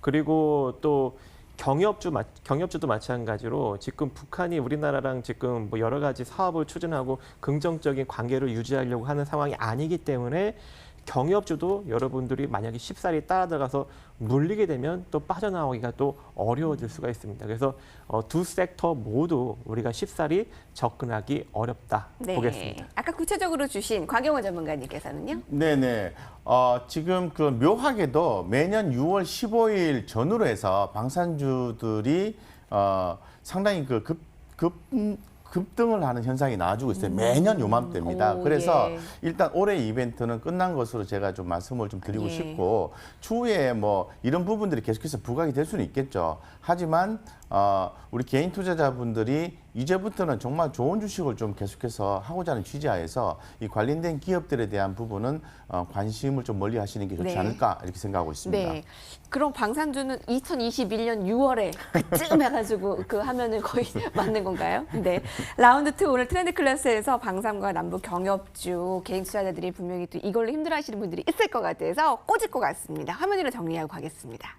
Speaker 2: 그리고 또 경협주도 마찬가지로 지금 북한이 우리나라랑 지금 뭐 여러 가지 사업을 추진하고 긍정적인 관계를 유지하려고 하는 상황이 아니기 때문에 경협주도 여러분들이 만약에 쉽사리 따라 들어가서 물리게 되면 또 빠져나오기가 또 어려워질 수가 있습니다. 그래서 두 섹터 모두 우리가 쉽사리 접근하기 어렵다 보겠습니다.
Speaker 1: 아까 구체적으로 주신 곽영호 전문가님께서는요?
Speaker 3: 네네. 지금 그 묘하게도 매년 6월 15일 전후로 해서 방산주들이 상당히 급등을 하는 현상이 나와주고 있어요. 매년 요맘때입니다.
Speaker 1: 오,
Speaker 3: 그래서
Speaker 1: 예.
Speaker 3: 일단 올해 이벤트는 끝난 것으로 제가 좀 말씀을 좀 드리고
Speaker 1: 예.
Speaker 3: 싶고 추후에 뭐 이런 부분들이 계속해서 부각이 될 수는 있겠죠. 하지만 우리 개인 투자자분들이 이제부터는 정말 좋은 주식을 좀 계속해서 하고자 하는 취지하에서 이 관련된 기업들에 대한 부분은 관심을 좀 멀리 하시는 게 좋지
Speaker 1: 네.
Speaker 3: 않을까 이렇게 생각하고 있습니다.
Speaker 1: 네. 그럼 방산주는 2021년 6월에 그쯤 해가지고 그 하면은 거의 맞는 건가요? 네. 라운드 2 오늘 트렌드 클래스에서 방산과 남북 경협주 개인 투자자들이 분명히 또 이걸로 힘들어하시는 분들이 있을 것 같아서 꽂을 것 같습니다. 화면으로 정리하고 가겠습니다.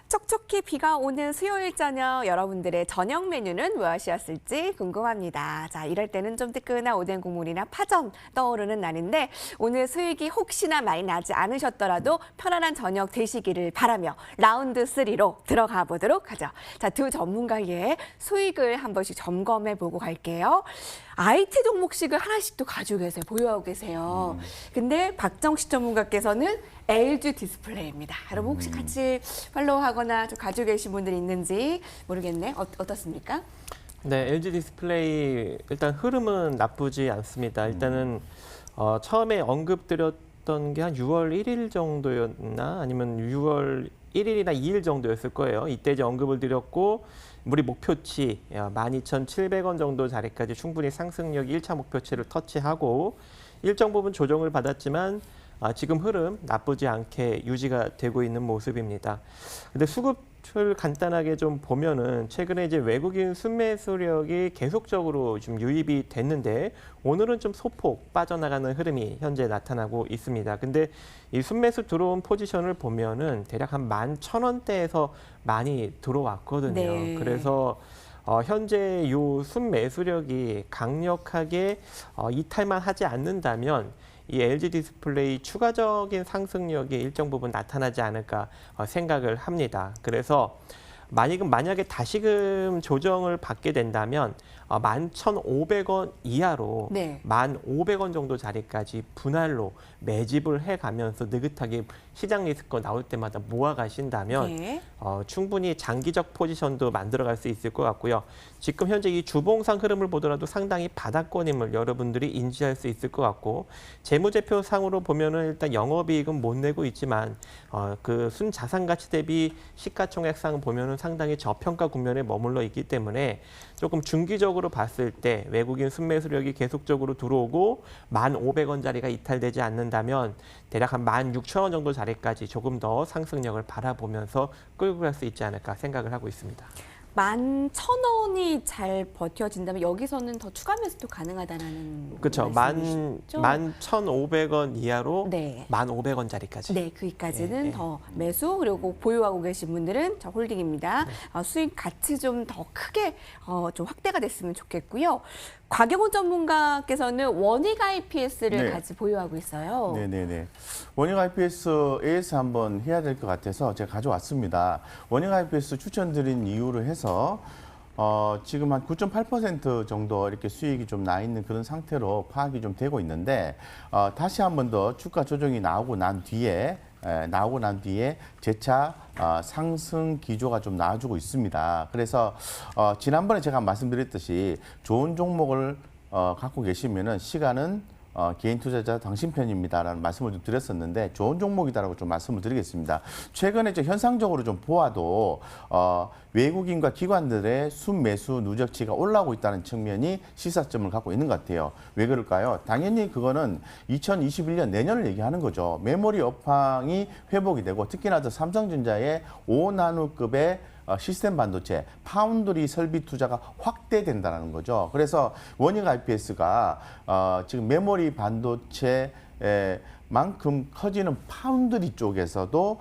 Speaker 1: 촉촉히 비가 오는 수요일 저녁 여러분들의 저녁 메뉴는 무엇이었을지 궁금합니다. 자, 이럴 때는 좀 뜨끈한 오뎅 국물이나 파전 떠오르는 날인데 오늘 수익이 혹시나 많이 나지 않으셨더라도 편안한 저녁 되시기를 바라며 라운드 3로 들어가 보도록 하죠. 자, 두 전문가의 수익을 한 번씩 점검해 보고 갈게요. IT 종목씩을 하나씩 또 가지고 계세요. 보유하고 계세요. 근데 박정식 전문가께서는 LG 디스플레이입니다. 여러분 혹시 같이 팔로우하거나 좀 가지고 계신 분들이 있는지 모르겠네. 어떻습니까?
Speaker 2: 네, LG 디스플레이 일단 흐름은 나쁘지 않습니다. 일단은 처음에 언급드렸던 게 한 6월 1일 정도였나 아니면 6월 1일이나 2일 정도였을 거예요. 이때 이제 언급을 드렸고 우리 목표치 12,700원 정도 자리까지 충분히 상승력 1차 목표치를 터치하고 일정 부분 조정을 받았지만 지금 흐름 나쁘지 않게 유지가 되고 있는 모습입니다. 근데 수급을 간단하게 좀 보면은 최근에 이제 외국인 순매수력이 계속적으로 좀 유입이 됐는데 오늘은 좀 소폭 빠져나가는 흐름이 현재 나타나고 있습니다. 근데 이 순매수 들어온 포지션을 보면은 대략 한 11,000원대에서 많이 들어왔거든요.
Speaker 1: 네.
Speaker 2: 그래서 현재 요 순매수력이 강력하게 이탈만 하지 않는다면 이 LG 디스플레이 추가적인 상승력이 일정 부분 나타나지 않을까 생각을 합니다. 그래서 만약에 다시금 조정을 받게 된다면 11,500원 이하로
Speaker 1: 네.
Speaker 2: 1,500원 정도 자리까지 분할로 매집을 해가면서 느긋하게 시장 리스크 나올 때마다 모아가신다면
Speaker 1: 네.
Speaker 2: 충분히 장기적 포지션도 만들어갈 수 있을 것 같고요. 지금 현재 이 주봉상 흐름을 보더라도 상당히 바닥권임을 여러분들이 인지할 수 있을 것 같고 재무제표상으로 보면은 일단 영업이익은 못 내고 있지만 그 순자산가치 대비 시가총액상 보면은 상당히 저평가 국면에 머물러 있기 때문에 조금 중기적으로 봤을 때 외국인 순매수력이 계속적으로 들어오고 1,500원짜리가 이탈되지 않는다면 대략 한 16,000원 정도 자리까지 조금 더 상승력을 바라보면서 끌고 갈 수 있지 않을까 생각을 하고 있습니다.
Speaker 1: 11,000원이 잘 버텨진다면 여기서는 더 추가 매수도 가능하다는
Speaker 2: 그렇죠.
Speaker 1: 말씀이시죠?
Speaker 2: 11,500원 이하로
Speaker 1: 네.
Speaker 2: 1,500원짜리까지.
Speaker 1: 네, 거기까지는
Speaker 2: 네,
Speaker 1: 더 매수 그리고 보유하고 계신 분들은 저 홀딩입니다. 수익 가치 좀 더 크게 좀 확대가 됐으면 좋겠고요. 곽영훈 전문가께서는 원익 IPS를
Speaker 3: 네.
Speaker 1: 같이 보유하고 있어요.
Speaker 3: 네네네. 원익 IPS에서 한번 해야 될 것 같아서 제가 가져왔습니다. 원익 IPS 추천드린 이유로 해서 지금 한 9.8% 정도 이렇게 수익이 좀 나 있는 그런 상태로 파악이 좀 되고 있는데 다시 한 번 더 주가 조정이 나오고 난 뒤에 재차 상승 기조가 좀 나와주고 있습니다. 그래서 지난번에 제가 말씀드렸듯이 좋은 종목을 갖고 계시면은 시간은 개인 투자자 당신 편입니다라는 말씀을 좀 드렸었는데 좋은 종목이다라고 좀 말씀을 드리겠습니다. 최근에 좀 현상적으로 좀 보아도 외국인과 기관들의 순매수 누적치가 올라오고 있다는 측면이 시사점을 갖고 있는 것 같아요. 왜 그럴까요? 당연히 그거는 2021년 내년을 얘기하는 거죠. 메모리 업황이 회복이 되고 특히나 저 삼성전자의 5나노급의 시스템 반도체, 파운드리 설비 투자가 확대된다는 거죠. 그래서 원익 IPS가 지금 메모리 반도체만큼 커지는 파운드리 쪽에서도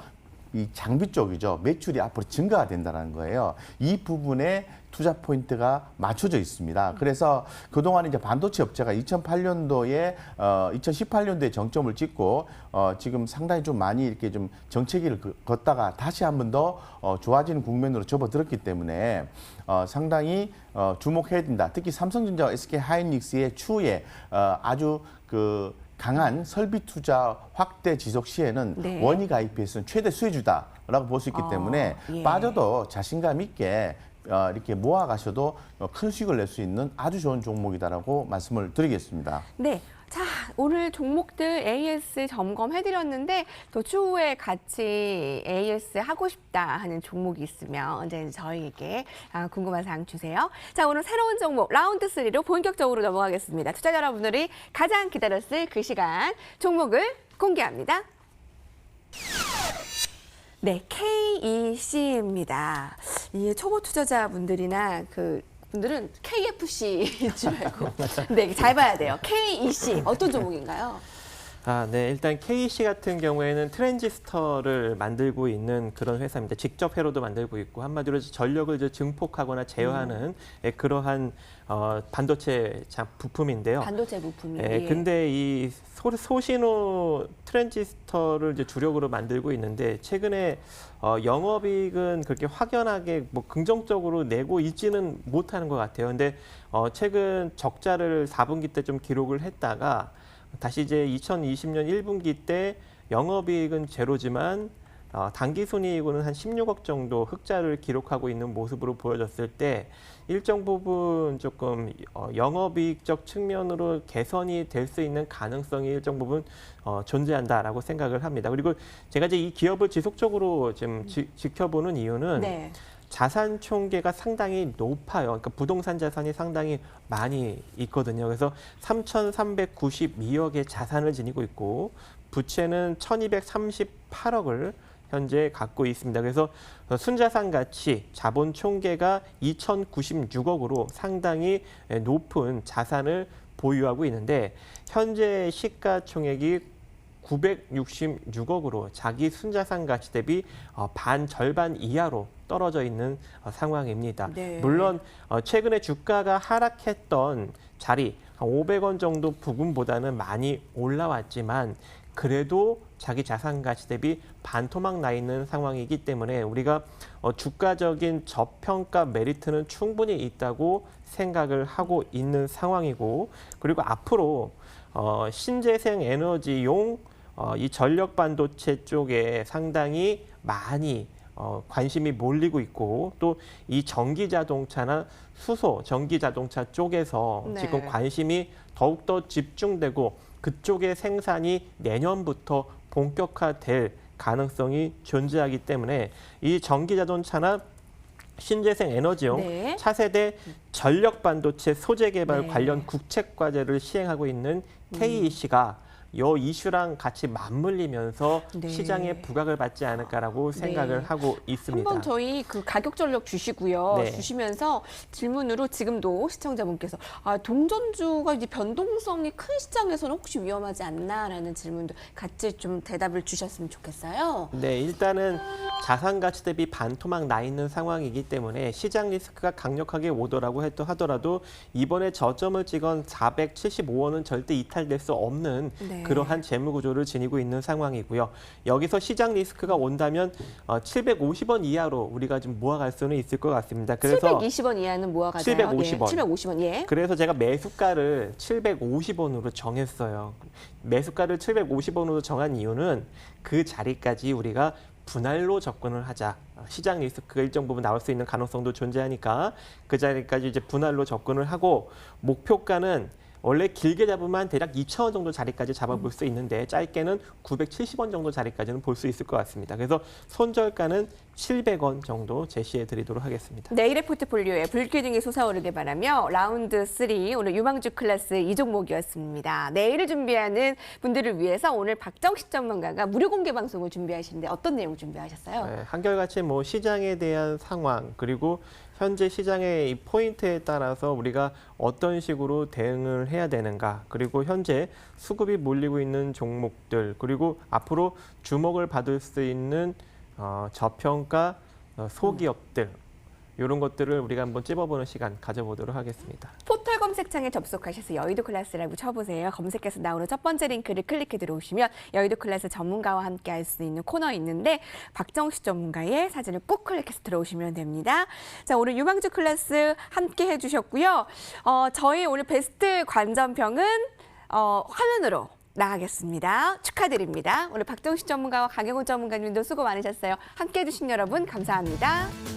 Speaker 3: 이 장비 쪽이죠. 매출이 앞으로 증가가 된다는 거예요. 이 부분에 투자 포인트가 맞춰져 있습니다. 그래서 그동안 이제 반도체 업체가 2008년도에 2018년도에 정점을 찍고 지금 상당히 좀 많이 이렇게 좀 정체기를 걷다가 다시 한 번 더 좋아지는 국면으로 접어들었기 때문에 상당히 주목해야 된다. 특히 삼성전자와 SK 하이닉스의 추후에 아주 그 강한 설비 투자 확대 지속 시에는
Speaker 1: 네.
Speaker 3: 원익 IPS는 최대 수혜주다라고 볼 수 있기 때문에
Speaker 1: 예.
Speaker 3: 빠져도 자신감 있게 이렇게 모아가셔도 큰 수익을 낼 수 있는 아주 좋은 종목이다라고 말씀을 드리겠습니다.
Speaker 1: 네. 자, 오늘 종목들 AS 점검해드렸는데 또 추후에 같이 AS 하고 싶다 하는 종목이 있으면 언제든지 저희에게 궁금한 사항 주세요. 자, 오늘 새로운 종목 라운드 3로 본격적으로 넘어가겠습니다. 투자자 여러분들이 가장 기다렸을 그 시간 종목을 공개합니다. 네, KEC입니다. 이 초보 투자자분들이나 분들은 KFC인 줄 알고 네, 잘 봐야 돼요. KEC 어떤 종목인가요?
Speaker 2: 네. 일단 KEC 같은 경우에는 트랜지스터를 만들고 있는 그런 회사입니다. 직접 회로도 만들고 있고 한마디로 전력을 이제 증폭하거나 제어하는 그러한 반도체 부품인데요.
Speaker 1: 반도체 부품이.
Speaker 2: 근데 이 소신호 트랜지스터를 이제 주력으로 만들고 있는데 최근에 영업이익은 그렇게 확연하게 뭐 긍정적으로 내고 있지는 못하는 것 같아요. 근데 최근 적자를 4분기 때 좀 기록을 했다가 다시 이제 2020년 1분기 때 영업이익은 제로지만 당기순이익으로는 한 16억 정도 흑자를 기록하고 있는 모습으로 보여졌을 때 일정 부분 조금 영업이익적 측면으로 개선이 될 수 있는 가능성이 일정 부분 존재한다라고 생각을 합니다. 그리고 제가 이제 이 기업을 지속적으로 지금 지켜보는 이유는
Speaker 1: 네.
Speaker 2: 자산 총계가 상당히 높아요. 그러니까 부동산 자산이 상당히 많이 있거든요. 그래서 3,392억의 자산을 지니고 있고 부채는 1,238억을 현재 갖고 있습니다. 그래서 순자산 가치, 자본 총계가 2,096억으로 상당히 높은 자산을 보유하고 있는데 현재 시가총액이 966억으로 자기 순자산 가치 대비 절반 이하로 떨어져 있는 상황입니다.
Speaker 1: 네.
Speaker 2: 물론 최근에 주가가 하락했던 자리 500원 정도 부근보다는 많이 올라왔지만 그래도 자기 자산 가치 대비 반토막 나 있는 상황이기 때문에 우리가 주가적인 저평가 메리트는 충분히 있다고 생각을 하고 있는 상황이고 그리고 앞으로 신재생 에너지용 이 전력 반도체 쪽에 상당히 많이 관심이 몰리고 있고 또 이 전기 자동차나 수소 전기 자동차 쪽에서
Speaker 1: 네.
Speaker 2: 지금 관심이 더욱더 집중되고 그쪽의 생산이 내년부터 본격화될 가능성이 존재하기 때문에 이 전기 자동차나 신재생 에너지용
Speaker 1: 네.
Speaker 2: 차세대 전력 반도체 소재 개발
Speaker 1: 네.
Speaker 2: 관련 국책 과제를 시행하고 있는 KEC가 이 이슈랑 같이 맞물리면서
Speaker 1: 네.
Speaker 2: 시장에 부각을 받지 않을까라고 생각을 하고 있습니다.
Speaker 1: 한번 저희 그 가격 전력 주시고요.
Speaker 2: 네.
Speaker 1: 주시면서 질문으로 지금도 시청자분께서 동전주가 이제 변동성이 큰 시장에서는 혹시 위험하지 않나라는 질문도 같이 좀 대답을 주셨으면 좋겠어요.
Speaker 2: 네, 일단은 자산 가치 대비 반토막 나 있는 상황이기 때문에 시장 리스크가 강력하게 오더라고 하더라도 이번에 저점을 찍은 475원은 절대 이탈될 수 없는
Speaker 1: 네.
Speaker 2: 그러한 재무 구조를 지니고 있는 상황이고요. 여기서 시장 리스크가 온다면 750원 이하로 우리가 좀 모아갈 수는 있을 것 같습니다. 그래서
Speaker 1: 720원 이하는 모아가요.
Speaker 2: 750원.
Speaker 1: 750원, 예.
Speaker 2: 그래서 제가 매수가를 750원으로 정했어요. 매수가를 750원으로 정한 이유는 그 자리까지 우리가 분할로 접근을 하자. 시장 리스크가 일정 부분 나올 수 있는 가능성도 존재하니까 그 자리까지 이제 분할로 접근을 하고 목표가는 원래 길게 잡으면 대략 2,000원 정도 자리까지 잡아볼 수 있는데 짧게는 970원 정도 자리까지는 볼 수 있을 것 같습니다. 그래서 손절가는 700원 정도 제시해 드리도록 하겠습니다.
Speaker 1: 내일의 포트폴리오에 불기둥이 솟아오르길 바라며 라운드 3 오늘 유망주 클래스 이 종목이었습니다. 내일을 준비하는 분들을 위해서 오늘 박정식 전문가가 무료 공개 방송을 준비하시는데 어떤 내용 준비하셨어요?
Speaker 2: 네, 한결같이 뭐 시장에 대한 상황 그리고 현재 시장의 이 포인트에 따라서 우리가 어떤 식으로 대응을 해야 되는가 그리고 현재 수급이 몰리고 있는 종목들 그리고 앞으로 주목을 받을 수 있는 저평가 소기업들 이런 것들을 우리가 한번 찝어보는 시간 가져보도록 하겠습니다.
Speaker 1: 포털 검색창에 접속하셔서 여의도 클래스라고 쳐보세요. 검색해서 나오는 첫 번째 링크를 클릭해 들어오시면 여의도 클래스 전문가와 함께 할 수 있는 코너 있는데 박정식 전문가의 사진을 꾹 클릭해서 들어오시면 됩니다. 자, 오늘 유망주 클래스 함께 해주셨고요. 저희 오늘 베스트 관전평은 화면으로 나가겠습니다. 축하드립니다. 오늘 박정식 전문가와 강영훈 전문가님도 수고 많으셨어요. 함께 해주신 여러분 감사합니다.